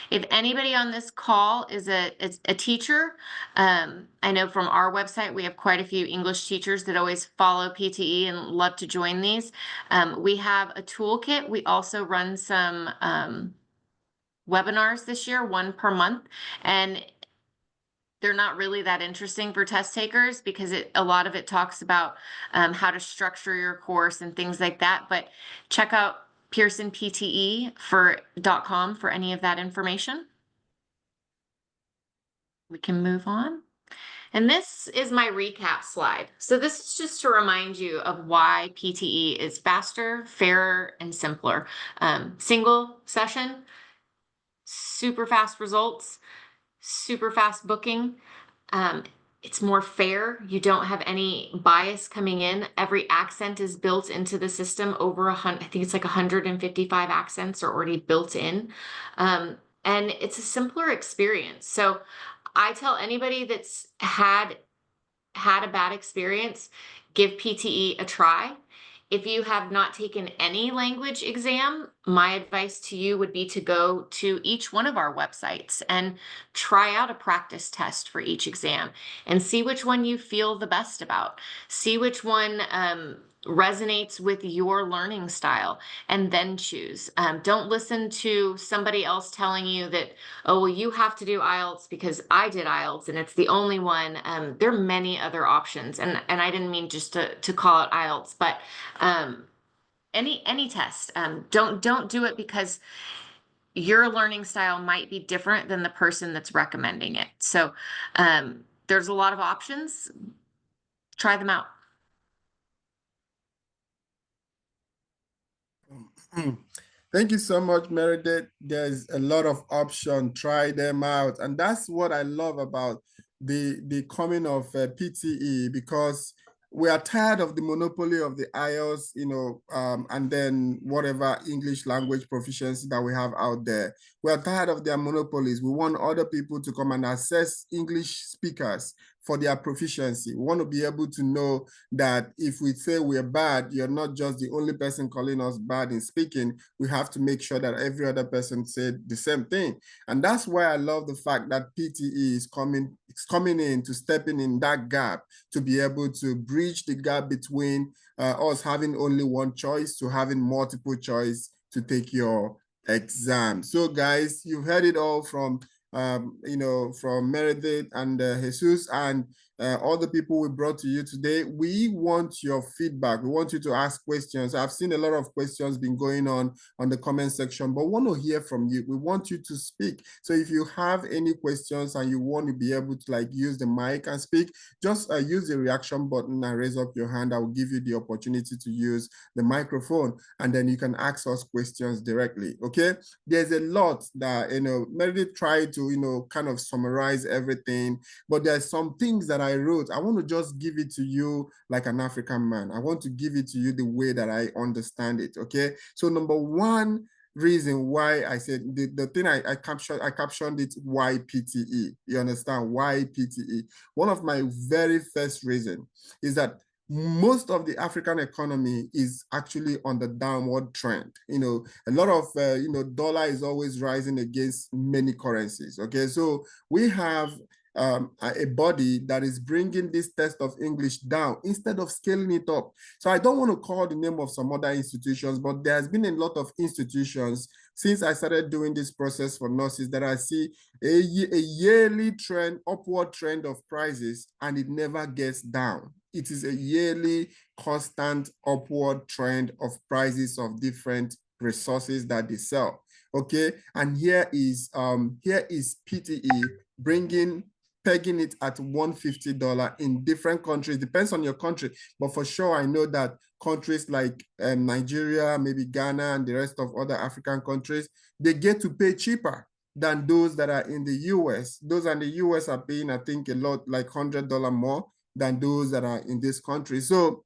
If anybody on this call is a teacher, I know from our website, we have quite a few English teachers that always follow PTE and love to join these. We have a toolkit. We also run some webinars this year, 1 per month, and they're not really that interesting for test takers because a lot of it talks about how to structure your course and things like that. But check out PearsonPTE.com for any of that information. We can move on. And this is my recap slide. So this is just to remind you of why PTE is faster, fairer, and simpler. Single session, super fast results, super fast booking. it's more fair. You don't have any bias coming in. Every accent is built into the system. Over 100, I think it's like 155 accents are already built in. And it's a simpler experience. So I tell anybody that's had a bad experience, give PTE a try. If you have not taken any language exam, my advice to you would be to go to each one of our websites and try out a practice test for each exam and see which one you feel the best about. See which one resonates with your learning style, and then choose. Don't listen to somebody else telling you that, oh, well, you have to do IELTS because I did IELTS and it's the only one. There are many other options, and I didn't mean just to call it IELTS, but any test. Don't do it because your learning style might be different than the person that's recommending it. So there's a lot of options. Try them out. Thank you so much, Meredith. There's a lot of options. Try them out. And that's what I love about the coming of PTE, because we are tired of the monopoly of the IELTS, and then whatever English language proficiency that we have out there. We are tired of their monopolies. We want other people to come and assess English speakers for their proficiency. We want to be able to know that if we say we're bad, you're not just the only person calling us bad in speaking. We have to make sure that every other person said the same thing. And that's why I love the fact that PTE is coming in to stepping in that gap, to be able to bridge the gap between us having only one choice to having multiple choice to take your exam. So guys, you've heard it all from from Meredith and Jesus and all the people we brought to you today. We want your feedback. We want you to ask questions. I've seen a lot of questions been going on the comment section, but we want to hear from you. We want you to speak. So if you have any questions and you want to be able to use the mic and speak, just use the reaction button and raise up your hand. I will give you the opportunity to use the microphone, and then you can ask us questions directly. Okay, there's a lot that Meredith tried to kind of summarize everything, but there's some things that I wrote. I want to just give it to you like an African man. I want to give it to you the way that I understand it. Okay, so number one reason why I said the thing I captioned it, why PTE. You understand why PTE? One of my very first reason is that most of the African economy is actually on the downward trend. A lot of dollar is always rising against many currencies. Okay, so we have a body that is bringing this test of English down instead of scaling it up. So I don't want to call the name of some other institutions, but there has been a lot of institutions since I started doing this process for nurses that I see a yearly trend, upward trend of prices, and it never gets down. It is a yearly constant upward trend of prices of different resources that they sell. Okay, and here is PTE pegging it at $150 in different countries. Depends on your country, but for sure I know that countries like Nigeria, maybe Ghana, and the rest of other African countries, they get to pay cheaper than those that are in the US. Those in the US are paying, I think, a lot, like $100 more than those that are in this country. So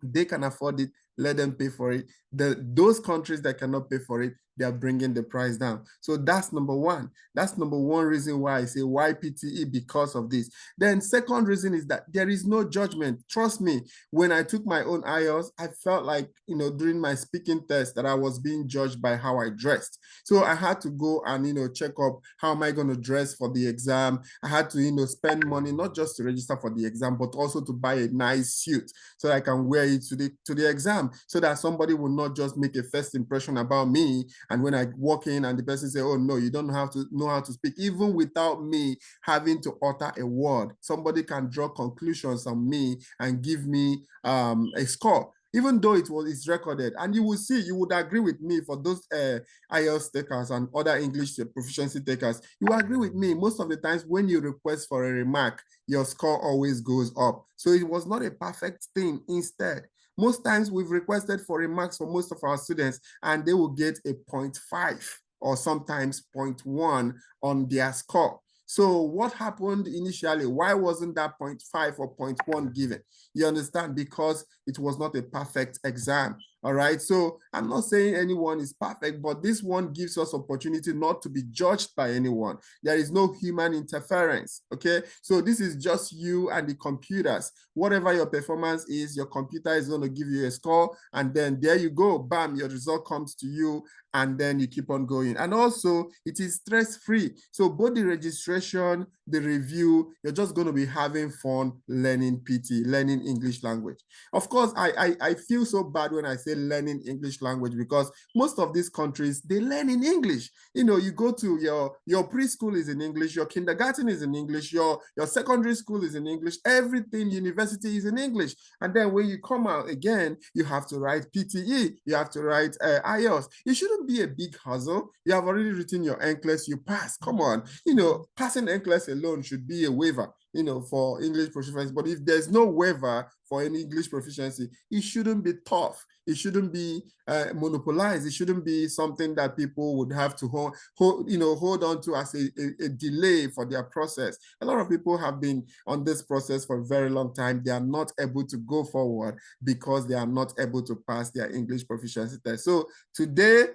they can afford it, let them pay for it. Those countries that cannot pay for it, they are bringing the price down. So that's number one. That's number one reason why I say why PTE, because of this. Then second reason is that there is no judgment. Trust me, when I took my own IELTS, I felt like, during my speaking test that I was being judged by how I dressed. So I had to go and, check up how am I going to dress for the exam. I had to, spend money, not just to register for the exam, but also to buy a nice suit so I can wear it to the exam, so that somebody will not just make a first impression about me. And when I walk in and the person say, oh no, you don't have to know how to speak, even without me having to utter a word, somebody can draw conclusions on me and give me a score, even though it's recorded. And you will see, you would agree with me, for those IELTS takers and other English proficiency takers, you agree with me, most of the times when you request for a remark, your score always goes up. So it was not a perfect thing. Instead, most times we've requested for remarks for most of our students, and they will get a 0.5 or sometimes 0.1 on their score. So what happened initially? Why wasn't that 0.5 or 0.1 given? You understand? Because it was not a perfect exam. All right. So I'm not saying anyone is perfect, but this one gives us opportunity not to be judged by anyone. There is no human interference. Okay. So this is just you and the computers. Whatever your performance is, your computer is going to give you a score. And then there you go. Bam, your result comes to you. And then you keep on going. And also, it is stress-free. So both the registration, the review, you're just going to be having fun learning PT, learning English language. Of course, I feel so bad when I say learning English language, because most of these countries, they learn in English. You know, you go to your preschool is in English, your kindergarten is in English, your secondary school is in English, everything, university is in English. And then when you come out again, you have to write PTE, you have to write IELTS. You shouldn't be a big hustle. You have already written your NCLEX, you pass. Come on, you know, passing NCLEX alone should be a waiver, you know, for English proficiency. But if there's no waiver for any English proficiency, it shouldn't be tough. It shouldn't be monopolized. It shouldn't be something that people would have to hold on to as a delay for their process. A lot of people have been on this process for a very long time. They are not able to go forward because they are not able to pass their English proficiency test. So today,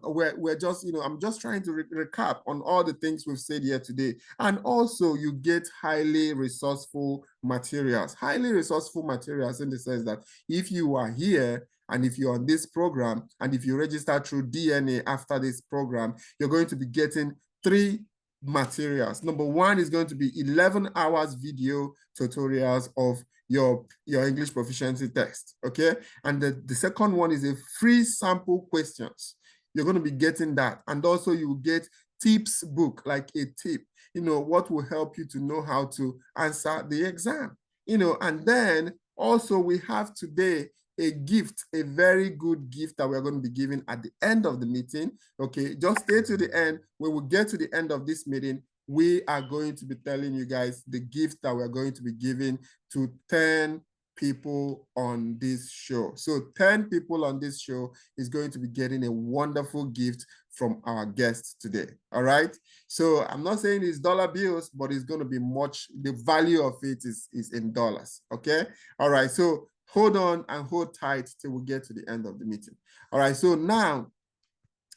we're just, I'm just trying to recap on all the things we've said here today. And also you get highly resourceful materials in the sense that if you are here and if you're on this program and if you register through DNA after this program, you're going to be getting 3 materials. Number 1 is going to be 11 hours video tutorials of your English proficiency test, okay? And the second one is a free sample questions. You're going to be getting that. And also you will get tips book, like a tip, what will help you to know how to answer the exam, and then also we have today a gift, a very good gift that we're going to be giving at the end of the meeting. Okay, just stay to the end. When we get to the end of this meeting, we are going to be telling you guys the gift that we're going to be giving to 10 people on this show. So 10 people on this show is going to be getting a wonderful gift from our guests today. All right. So I'm not saying it's dollar bills, but it's going to be much. The value of it is in dollars. Okay. All right. So hold on and hold tight till we get to the end of the meeting. All right. So now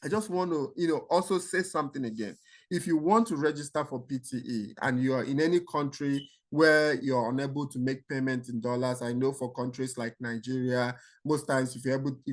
I just want to, also say something again. If you want to register for PTE and you are in any country where you're unable to make payments in dollars, I know for countries like Nigeria, most times if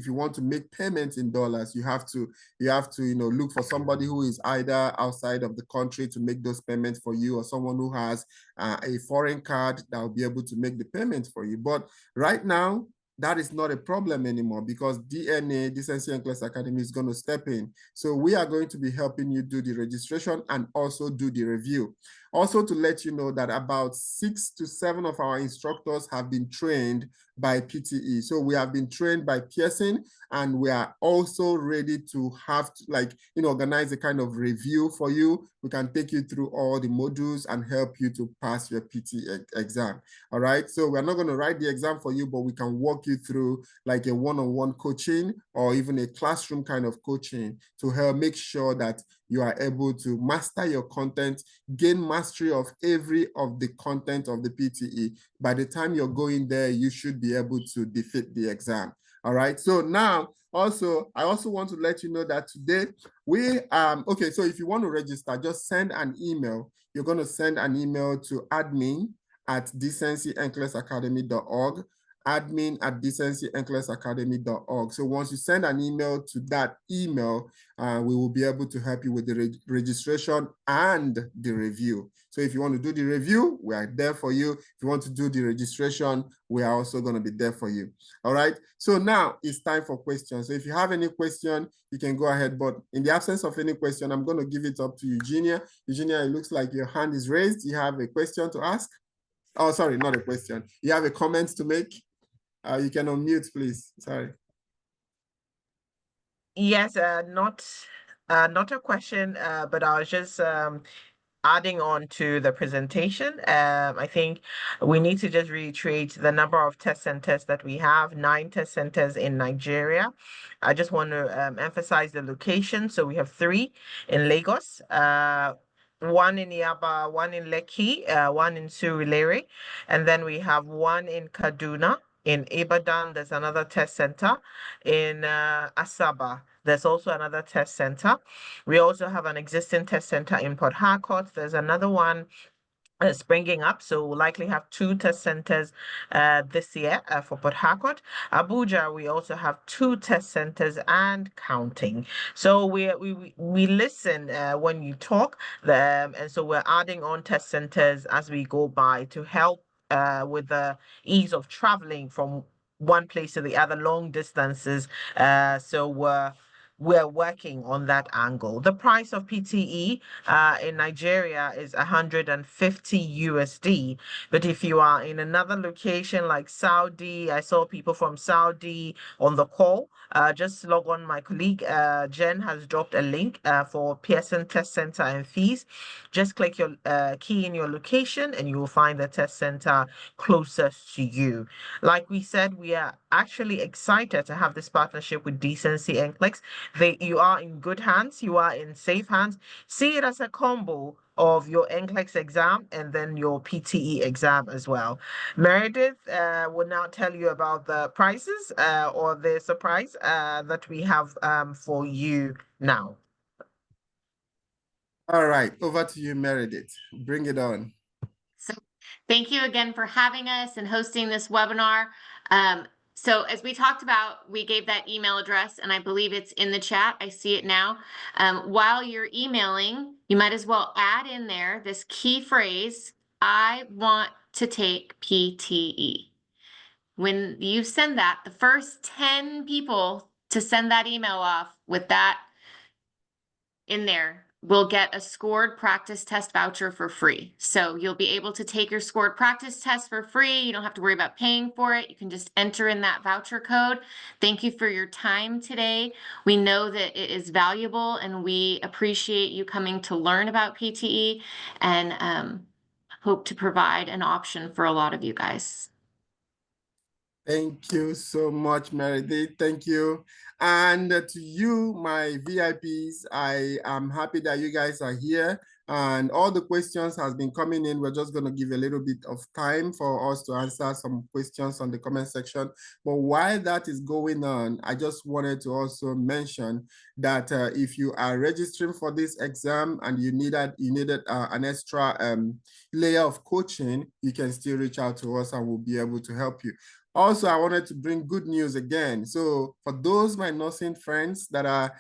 you want to make payments in dollars, you have to look for somebody who is either outside of the country to make those payments for you, or someone who has a foreign card that will be able to make the payments for you. But right now, that is not a problem anymore, because DNA, Decency NCLEX Academy, is going to step in. So we are going to be helping you do the registration and also do the review. Also to let you know that about 6 to 7 of our instructors have been trained by PTE. So we have been trained by Pearson, and we are also ready to have to, organize a kind of review for you. We can take you through all the modules and help you to pass your PT exam. All right. So we're not going to write the exam for you, but we can walk you through like a one-on-one coaching or even a classroom kind of coaching to help make sure that you are able to master your content, gain mastery of every of the content of the PTE. By the time you're going there, you should be able to defeat the exam. All right. So now, I also want to let you know that today okay, so if you want to register, just send an email. You're going to send an email to admin@decencynclexacademy.org, admin@decencynclexacademy.org. So once you send an email to that email, we will be able to help you with the registration and the review. So if you want to do the review, we are there for you. If you want to do the registration, we are also going to be there for you. All right. So now it's time for questions. So if you have any question, you can go ahead. But in the absence of any question, I'm going to give it up to Eugenia. Eugenia, it looks like your hand is raised. You have a question to ask? Oh, sorry, not a question. You have a comment to make? You can unmute, please. Sorry. Yes, not a question, but I was just adding on to the presentation. I think we need to just reiterate the number of test centers that we have, 9 test centers in Nigeria. I just want to emphasize the location. So we have 3 in Lagos, one in Yaba, one in Lekki, one in Surulere, and then we have one in Kaduna. In Ibadan, there's another test center. In Asaba, there's also another test center. We also have an existing test center in Port Harcourt. There's another one springing up, so we'll likely have 2 test centers this year for Port Harcourt. Abuja, we also have 2 test centers and counting. So we listen when you talk, and so we're adding on test centers as we go by to help with the ease of traveling from one place to the other, long distances. So we're working on that angle. The price of PTE in Nigeria is 150 USD. But if you are in another location like Saudi, I saw people from Saudi on the call. Just log on. My colleague Jen has dropped a link for Pearson Test Center and fees. Just click your key in your location and you will find the test center closest to you. Like we said, we are actually excited to have this partnership with Decency NCLEX. You are in good hands. You are in safe hands. See it as a combo of your NCLEX exam and then your PTE exam as well. Meredith will now tell you about the prices or the surprise that we have for you now. All right, over to you, Meredith. Bring it on. So thank you again for having us and hosting this webinar. So as we talked about, we gave that email address and I believe it's in the chat. I see it now. While you're emailing, you might as well add in there this key phrase, I want to take PTE. When you send that, the first 10 people to send that email off with that in there will get a scored practice test voucher for free. So you'll be able to take your scored practice test for free. You don't have to worry about paying for it. You can just enter in that voucher code. Thank you for your time today. We know that it is valuable and we appreciate you coming to learn about PTE and hope to provide an option for a lot of you guys. Thank you so much, Meredith. Thank you. And to you, my VIPs, I am happy that you guys are here. And all the questions has been coming in. We're just going to give a little bit of time for us to answer some questions on the comment section. But while that is going on, I just wanted to also mention that if you are registering for this exam and you needed an extra layer of coaching, you can still reach out to us and we'll be able to help you. Also, I wanted to bring good news again. So for those my nursing friends that are,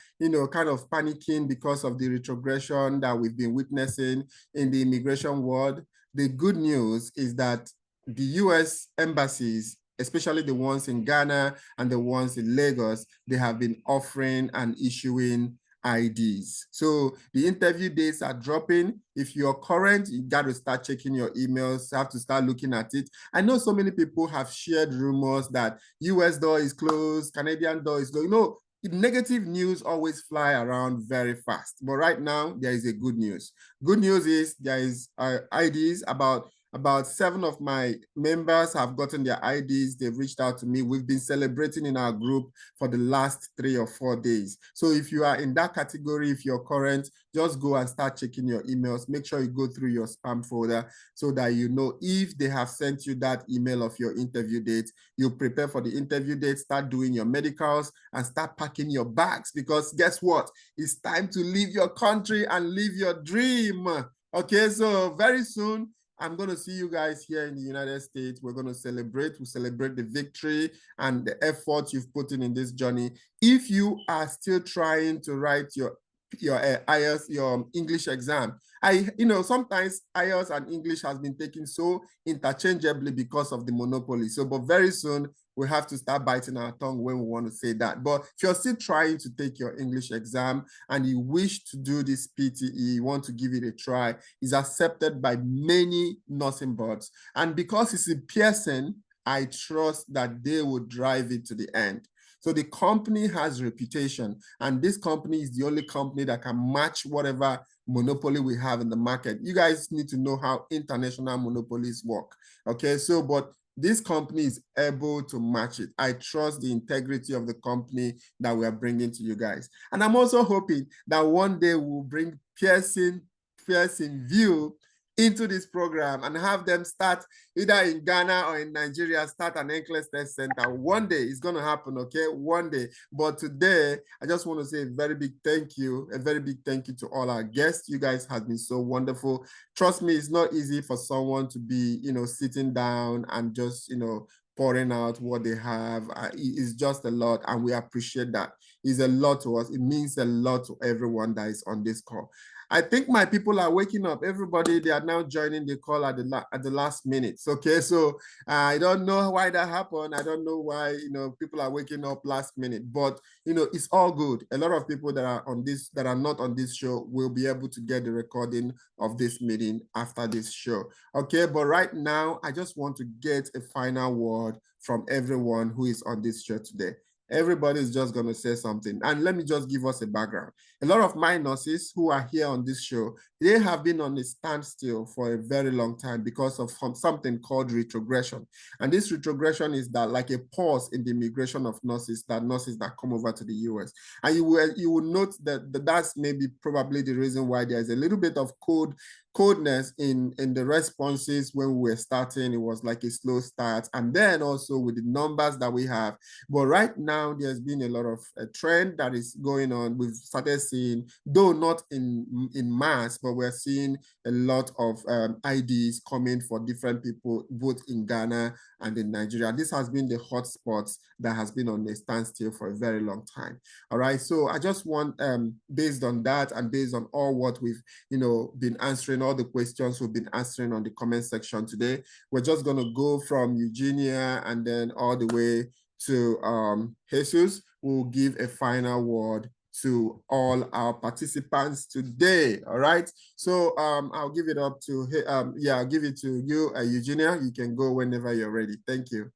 kind of panicking because of the retrogression that we've been witnessing in the immigration world, the good news is that the US embassies, especially the ones in Ghana and the ones in Lagos, they have been offering and issuing IDs. So the interview dates are dropping. If you're current, you got to start checking your emails, you have to start looking at it. I know so many people have shared rumors that US door is closed, Canadian door is closed. Negative news always fly around very fast. But right now, there is a good news. Good news is there is IDs. About 7 of my members have gotten their IDs. They've reached out to me. We've been celebrating in our group for the last 3 or 4 days. So if you are in that category, if you're current, just go and start checking your emails. Make sure you go through your spam folder so that you know if they have sent you that email of your interview date. You prepare for the interview date, start doing your medicals, and start packing your bags, because guess what? It's time to leave your country and live your dream. Okay, so very soon, I'm going to see you guys here in the United States. We're going to celebrate. We'll celebrate the victory and the effort you've put in this journey. If you are still trying to write your IELTS, your English exam, sometimes IELTS and English has been taken so interchangeably because of the monopoly. So, but very soon, we have to start biting our tongue when we want to say that. But if you're still trying to take your English exam and you wish to do this PTE, you want to give it a try, it's accepted by many nursing boards. And because it's in Pearson, I trust that they will drive it to the end. So the company has reputation, and this company is the only company that can match whatever monopoly we have in the market. You guys need to know how international monopolies work. Okay, so, but this company is able to match it. I trust the integrity of the company that we are bringing to you guys. And I'm also hoping that one day we'll bring Pearson Pearson view into this program and have them start either in Ghana or in Nigeria, start an NCLEX test center. One day it's going to happen, okay? One day. But today, I just want to say a very big thank you to all our guests. You guys have been so wonderful. Trust me, it's not easy for someone to be, sitting down and just, pouring out what they have. It's just a lot, and we appreciate that. It's a lot to us. It means a lot to everyone that is on this call. I think my people are waking up. Everybody, they are now joining the call at the last minute. Okay, so I don't know why that happened. I don't know why people are waking up last minute, but it's all good. A lot of people that are on this, that are not on this show, will be able to get the recording of this meeting after this show. Okay, but right now I just want to get a final word from everyone who is on this show today. Everybody is just going to say something. And let me just give us a background. A lot of my nurses who are here on this show, they have been on a standstill for a very long time because of something called retrogression. And this retrogression is that like a pause in the migration of nurses that come over to the US. And you will note that that's maybe probably the reason why there's a little bit of coldness in the responses when we were starting. It was like a slow start. And then also with the numbers that we have. But right now, there's been a lot of a trend that is going on. We've started seeing, though not in mass, but we're seeing a lot of IDs coming for different people, both in Ghana and in Nigeria. This has been the hot spots that has been on a standstill for a very long time. All right, so I just want, based on that and based on all what we've been answering, all the questions we've been answering on the comment section today, we're just going to go from Eugenia and then all the way to Jesus, who will give a final word to all our participants today. All right, so I'll give it up to I'll give it to you, Eugenia. You can go whenever you're ready. Thank you.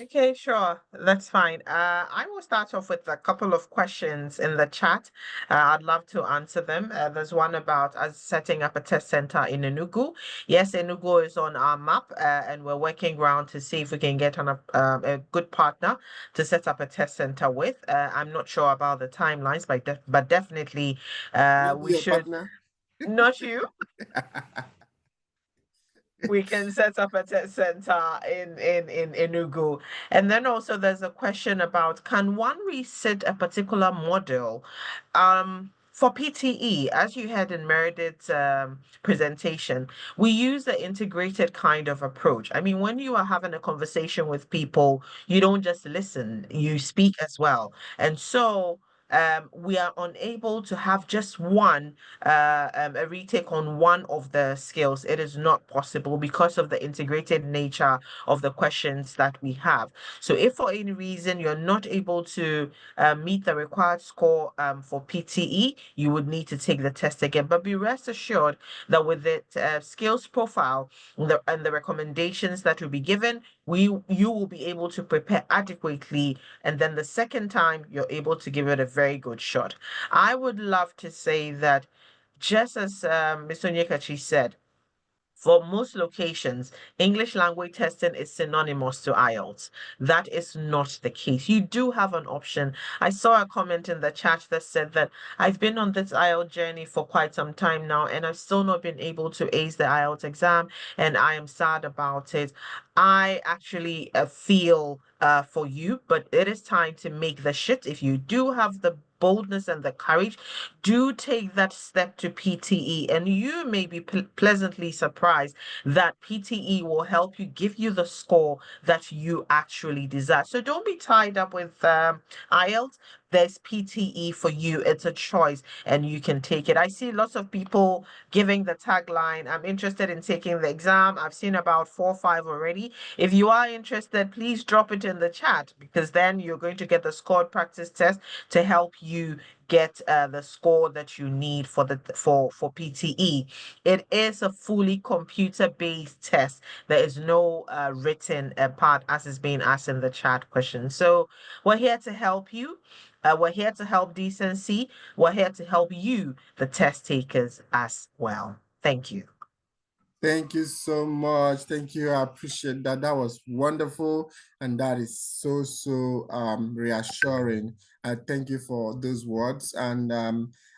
Okay, sure. That's fine. I will start off with a couple of questions in the chat. I'd love to answer them. There's one about us setting up a test center in Enugu. Yes, Enugu is on our map, and we're working around to see if we can get on a good partner to set up a test center with. I'm not sure about the timelines, but definitely we should. Partner? Not you. We can set up a test center in Enugu. And then also there's a question about, can one reset a particular model? For PTE, as you had in Meredith's presentation, we use the integrated kind of approach. I mean, when you are having a conversation with people, you don't just listen, you speak as well. And so we are unable to have just a retake on one of the skills. It is not possible because of the integrated nature of the questions that we have. So if for any reason you're not able to meet the required score for PTE, you would need to take the test again. But be rest assured that with the skills profile and the recommendations that will be given, you will be able to prepare adequately, and then the second time you're able to give it a very good shot. I would love to say that, just as Mr. Onyekachi said, for most locations, English language testing is synonymous to IELTS. That is not the case. You do have an option. I saw a comment in the chat that said that I've been on this IELTS journey for quite some time now, and I've still not been able to ace the IELTS exam, and I am sad about it. I actually feel for you, but it is time to make the shift. If you do have the boldness and the courage, do take that step to PTE, and you may be pleasantly surprised that PTE will help you, give you the score that you actually desire. So don't be tied up with IELTS. There's PTE for you. It's a choice and you can take it. I see lots of people giving the tagline, I'm interested in taking the exam. I've seen about 4 or 5 already. If you are interested, please drop it in the chat, because then you're going to get the scored practice test to help you get the score that you need for PTE. It is a fully computer-based test. There is no written part, as is being asked in the chat question. So we're here to help you. We're here to help Decency. We're here to help you, the test takers, as well. Thank you. Thank you so much. Thank you. I appreciate that. That was wonderful. And that is so reassuring. Thank you for those words. And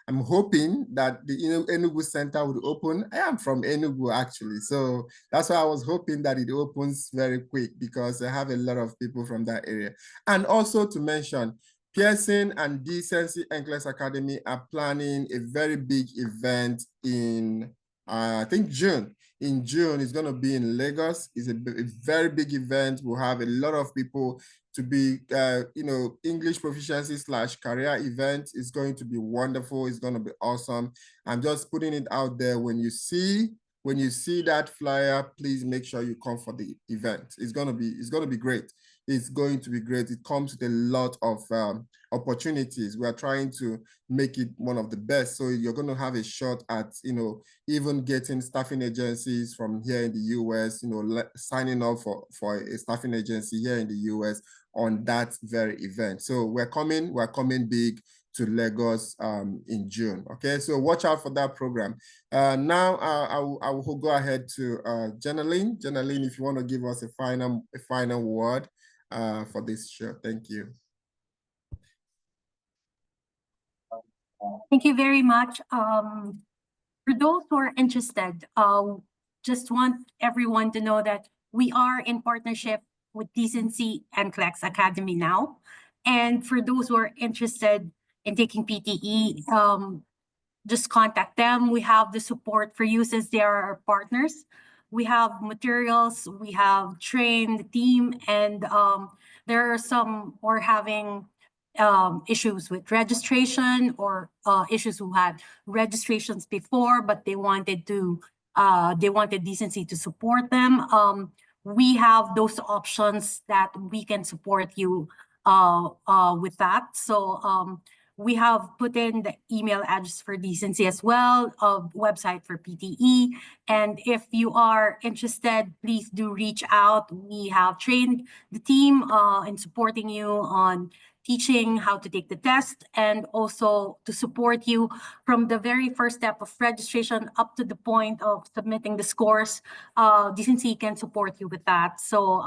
I'm hoping that the Enugu Center would open. I am from Enugu, actually. So that's why I was hoping that it opens very quick, because I have a lot of people from that area. And also to mention, Pearson and Decency NCLEX Academy are planning a very big event in, I think, June. In June, it's going to be in Lagos. It's a very big event. We'll have a lot of people to be, English proficiency / career event. Is going to be wonderful. It's going to be awesome. I'm just putting it out there. When you see that flyer, please make sure you come for the event. It's going to be great. It's going to be great. It comes with a lot of opportunities. We are trying to make it one of the best. So you're going to have a shot at, even getting staffing agencies from here in the US, signing up for a staffing agency here in the US on that very event. So we're coming big to Lagos in June. Okay, so watch out for that program. Now I will go ahead to Jenaline. Jenaline, if you want to give us a final word for this show. Thank you. Thank you very much. For those who are interested, just want everyone to know that we are in partnership with Decency NCLEX Academy now. And for those who are interested in taking PTE, just contact them. We have the support for you since they are our partners. We have materials, we have trained the team, and there are some who are having issues with registration, or issues who had registrations before, but they wanted Decency to support them. We have those options that we can support you with that. So we have put in the email address for Decency as well, website for PTE. And if you are interested, please do reach out. We have trained the team in supporting you on teaching how to take the test, and also to support you from the very first step of registration up to the point of submitting the scores. Decency can support you with that. So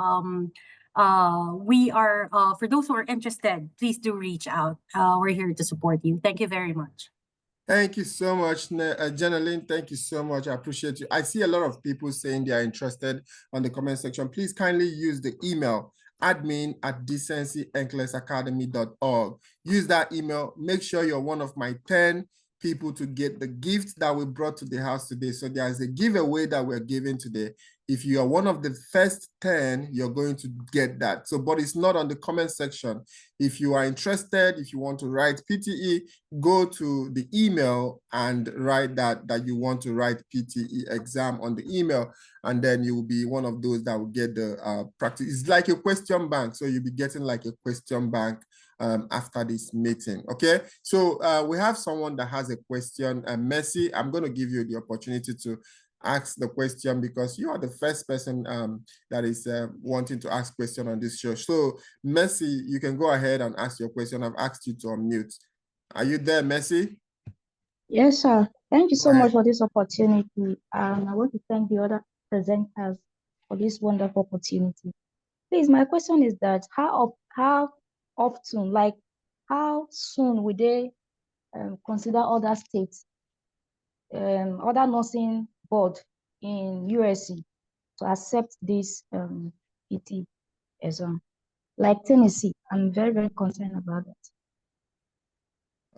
we are, for those who are interested, please do reach out. We're here to support you. Thank you very much. Thank you so much, Jenaline. Thank you so much. I appreciate you. I see a lot of people saying they are interested on the comment section. Please kindly use the email admin@decencynclexacademy.org. Use that email. Make sure you're one of my 10 people to get the gift that we brought to the house today. So there's a giveaway that we're giving today. If you are one of the first 10, you're going to get that. So, but it's not on the comment section. If you are interested, if you want to write PTE, go to the email and write that you want to write PTE exam on the email, and then you will be one of those that will get the practice. It's like a question bank. So you'll be getting like a question bank after this meeting. Okay, so we have someone that has a question. Mercy, I'm going to give you the opportunity to ask the question, because you are the first person that is wanting to ask question on this show. So Mercy, you can go ahead and ask your question. I've asked you to unmute. Are you there, Mercy? Yes, sir. Thank you so much for this opportunity. I want to thank the other presenters for this wonderful opportunity. Please, my question is that how often, like how soon would they consider other states, other nursing board in USC to accept this PT exam? Like Tennessee, I'm very, very concerned about that.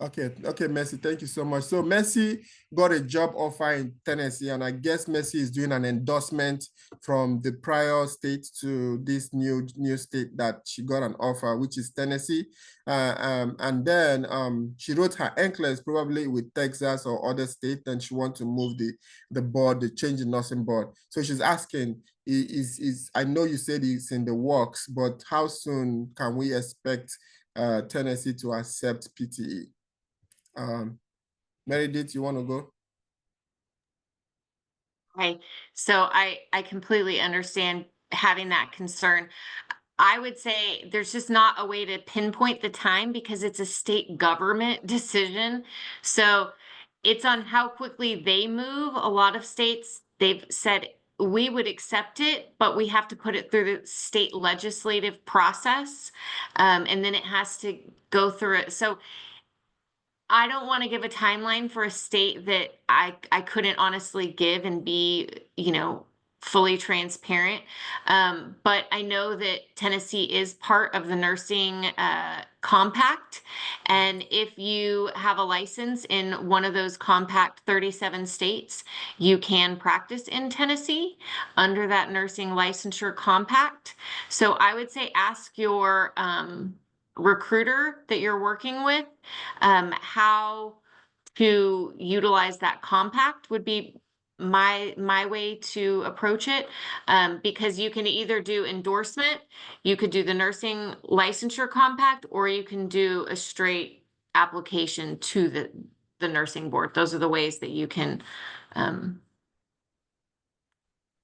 Okay, Mercy, thank you so much. So Mercy got a job offer in Tennessee, and I guess Mercy is doing an endorsement from the prior state to this new state that she got an offer, which is Tennessee. And then she wrote her NCLEX probably with Texas or other state, and she wants to move the board, the change in nursing board. So she's asking, I know you said it's in the works, but how soon can we expect Tennessee to accept PTE? Meredith, you want to go? Okay, so I completely understand having that concern. I would say there's just not a way to pinpoint the time, because it's a state government decision. So it's on how quickly they move. A lot of states, they've said we would accept it, but we have to put it through the state legislative process. And then it has to go through it. So I don't want to give a timeline for a state that I couldn't honestly give and be, fully transparent. But I know that Tennessee is part of the nursing compact. And if you have a license in one of those compact 37 states, you can practice in Tennessee under that nursing licensure compact. So I would say ask your recruiter that you're working with how to utilize that compact would be my way to approach it, because you can either do endorsement, you could do the nursing licensure compact, or you can do a straight application to the nursing board. Those are the ways that you can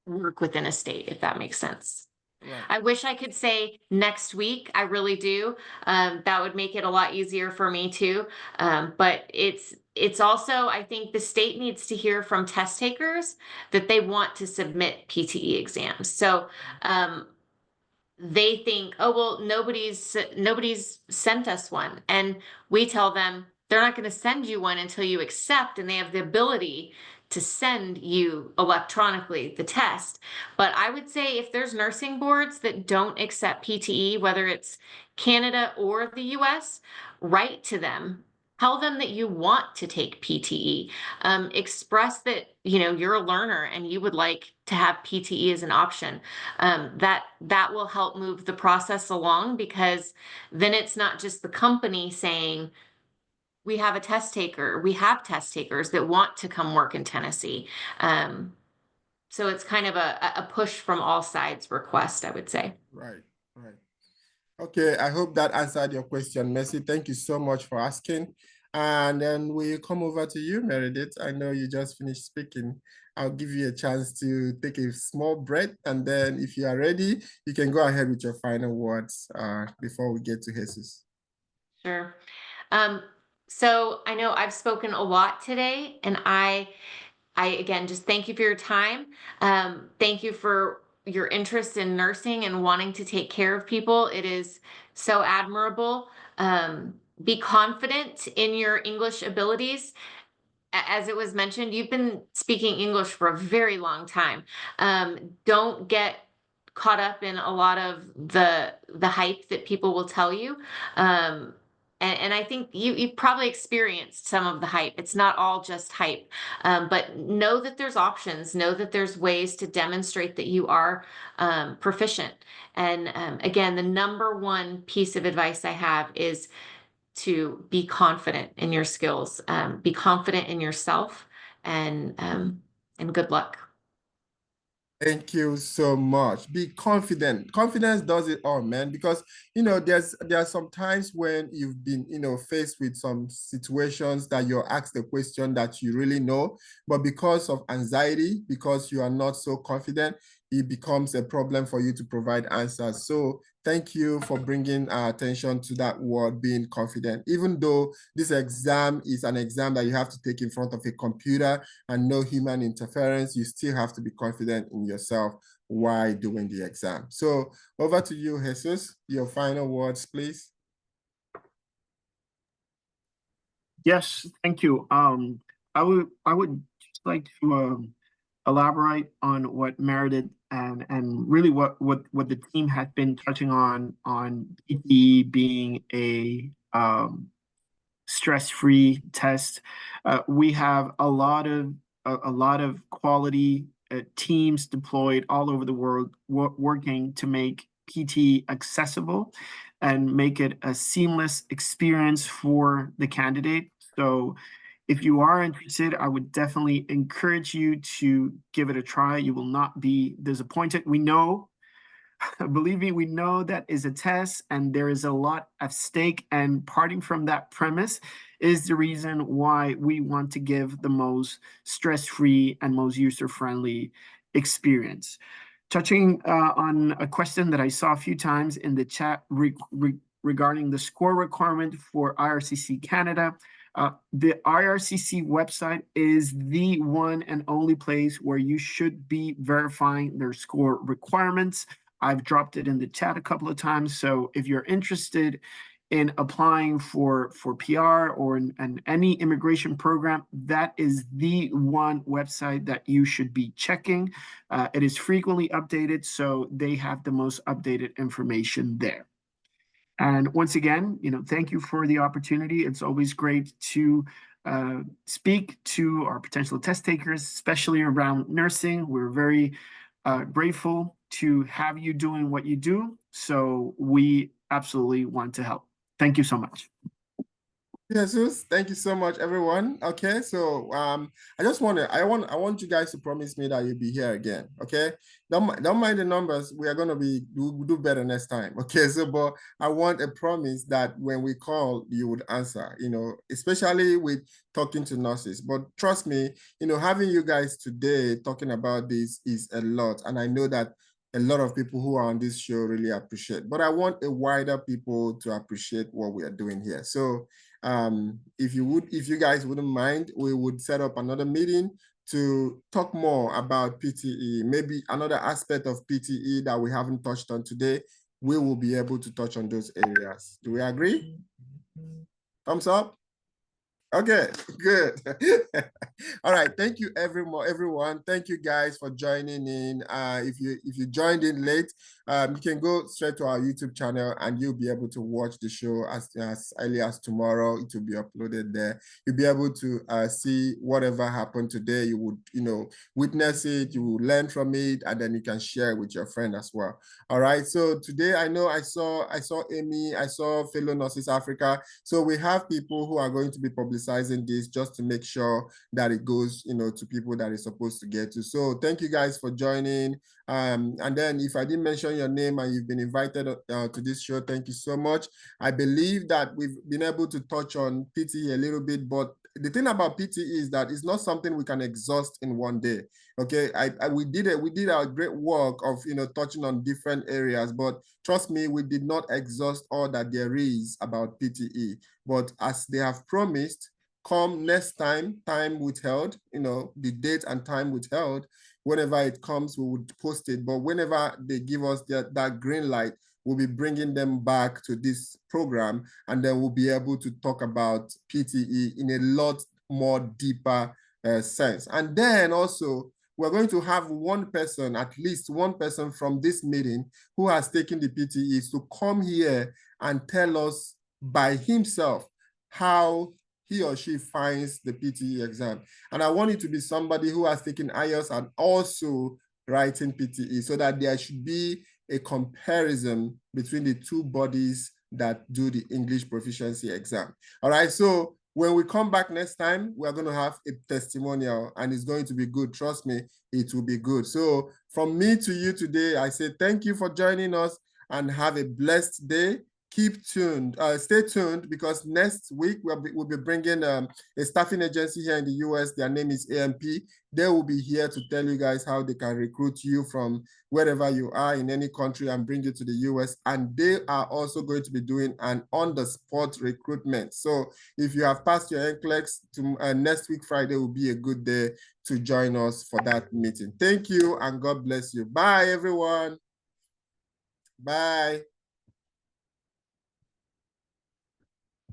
work within a state, if that makes sense. Right. I wish I could say next week. I really do. That would make it a lot easier for me too. But it's also, I think the state needs to hear from test takers that they want to submit PTE exams. So they think, oh, well, nobody's sent us one. And we tell them they're not going to send you one until you accept, and they have the ability to send you electronically the test. But I would say if there's nursing boards that don't accept PTE, whether it's Canada or the US, write to them. Tell them that you want to take PTE. Express that you're a learner and you would like to have PTE as an option. That will help move the process along, because then it's not just the company saying, we have a test taker. We have test takers that want to come work in Tennessee. So it's kind of a push from all sides request, I would say. Right. Okay, I hope that answered your question, Mercy. Thank you so much for asking. And then we come over to you, Meredith. I know you just finished speaking. I'll give you a chance to take a small breath, and then if you are ready, you can go ahead with your final words before we get to Jesus. Sure. So I know I've spoken a lot today, and I again just thank you for your time. Thank you for your interest in nursing and wanting to take care of people. It is so admirable. Be confident in your English abilities. As it was mentioned, you've been speaking English for a very long time. Don't get caught up in a lot of the hype that people will tell you. And I think you probably experienced some of the hype. It's not all just hype, but know that there's options. Know that there's ways to demonstrate that you are proficient. And again, the number one piece of advice I have is to be confident in your skills, be confident in yourself, and good luck. Thank you so much. Be confident. Confidence does it all, man, because there are some times when you've been faced with some situations that you're asked a question that you really know, but because of anxiety, because you are not so confident, it becomes a problem for you to provide answers. So thank you for bringing our attention to that word, being confident. Even though this exam is an exam that you have to take in front of a computer and no human interference, you still have to be confident in yourself while doing the exam. So over to you, Jesus. Your final words, please. Yes, thank you. I would just like to elaborate on what Meredith and really what the team had been touching on PTE being a stress-free test. We have a lot of quality teams deployed all over the world working to make PT accessible and make it a seamless experience for the candidate. So if you are interested, I would definitely encourage you to give it a try. You will not be disappointed. We know, believe me, we know that is a test and there is a lot at stake, and parting from that premise is the reason why we want to give the most stress-free and most user-friendly experience. Touching on a question that I saw a few times in the chat regarding the score requirement for IRCC Canada, the IRCC website is the one and only place where you should be verifying their score requirements. I've dropped it in the chat a couple of times, so if you're interested in applying for PR or in any immigration program, that is the one website that you should be checking. It is frequently updated, so they have the most updated information there. And once again, thank you for the opportunity. It's always great to speak to our potential test takers, especially around nursing. We're very grateful to have you doing what you do. So we absolutely want to help. Thank you so much. Jesus, thank you so much, everyone. Okay, so I want you guys to promise me that you'll be here again. Okay, don't mind the numbers. We are gonna we'll do better next time. Okay, so but I want a promise that when we call, you would answer. Especially with talking to nurses. But trust me, having you guys today talking about this is a lot, and I know that a lot of people who are on this show really appreciate. But I want a wider people to appreciate what we are doing here. So. If you guys wouldn't mind, we would set up another meeting to talk more about PTE, maybe another aspect of PTE that we haven't touched on today. We will be able to touch on those areas. Do we agree? Thumbs up. Okay, good. All right, thank you everyone. Thank you guys for joining in. If you joined in late, you can go straight to our YouTube channel and you'll be able to watch the show as early as tomorrow. It will be uploaded there. You'll be able to see whatever happened today. You would witness it, you will learn from it, and then you can share with your friend as well. All right, so today I know I saw Amy, I saw fellow Nurses Africa. So we have people who are going to be publicizing this just to make sure that it goes to people that it's supposed to get to. So thank you guys for joining. And then if I didn't mention your name and you've been invited to this show, thank you so much. I believe that we've been able to touch on PTE a little bit, but the thing about PTE is that it's not something we can exhaust in one day. Okay, we did our great work of touching on different areas, but trust me, we did not exhaust all that there is about PTE. But as they have promised, come next time withheld, the date and time withheld, whenever it comes, we would post it. But whenever they give us that green light, we'll be bringing them back to this program, and then we'll be able to talk about PTE in a lot more deeper sense. And then also, we're going to have at least one person from this meeting who has taken the PTE to come here and tell us by himself how he or she finds the PTE exam. And I want it to be somebody who has taken IELTS and also writing PTE, so that there should be a comparison between the two bodies that do the English proficiency exam. All right, so when we come back next time, we're going to have a testimonial and it's going to be good. Trust me, it will be good. So from me to you today, I say thank you for joining us and have a blessed day. Keep tuned, stay tuned, because next week we'll be bringing a staffing agency here in the US. Their name is AMP. They will be here to tell you guys how they can recruit you from wherever you are in any country and bring you to the US. And they are also going to be doing an on-the-spot recruitment. So if you have passed your NCLEX, next week Friday will be a good day to join us for that meeting. Thank you and God bless you. Bye, everyone. Bye.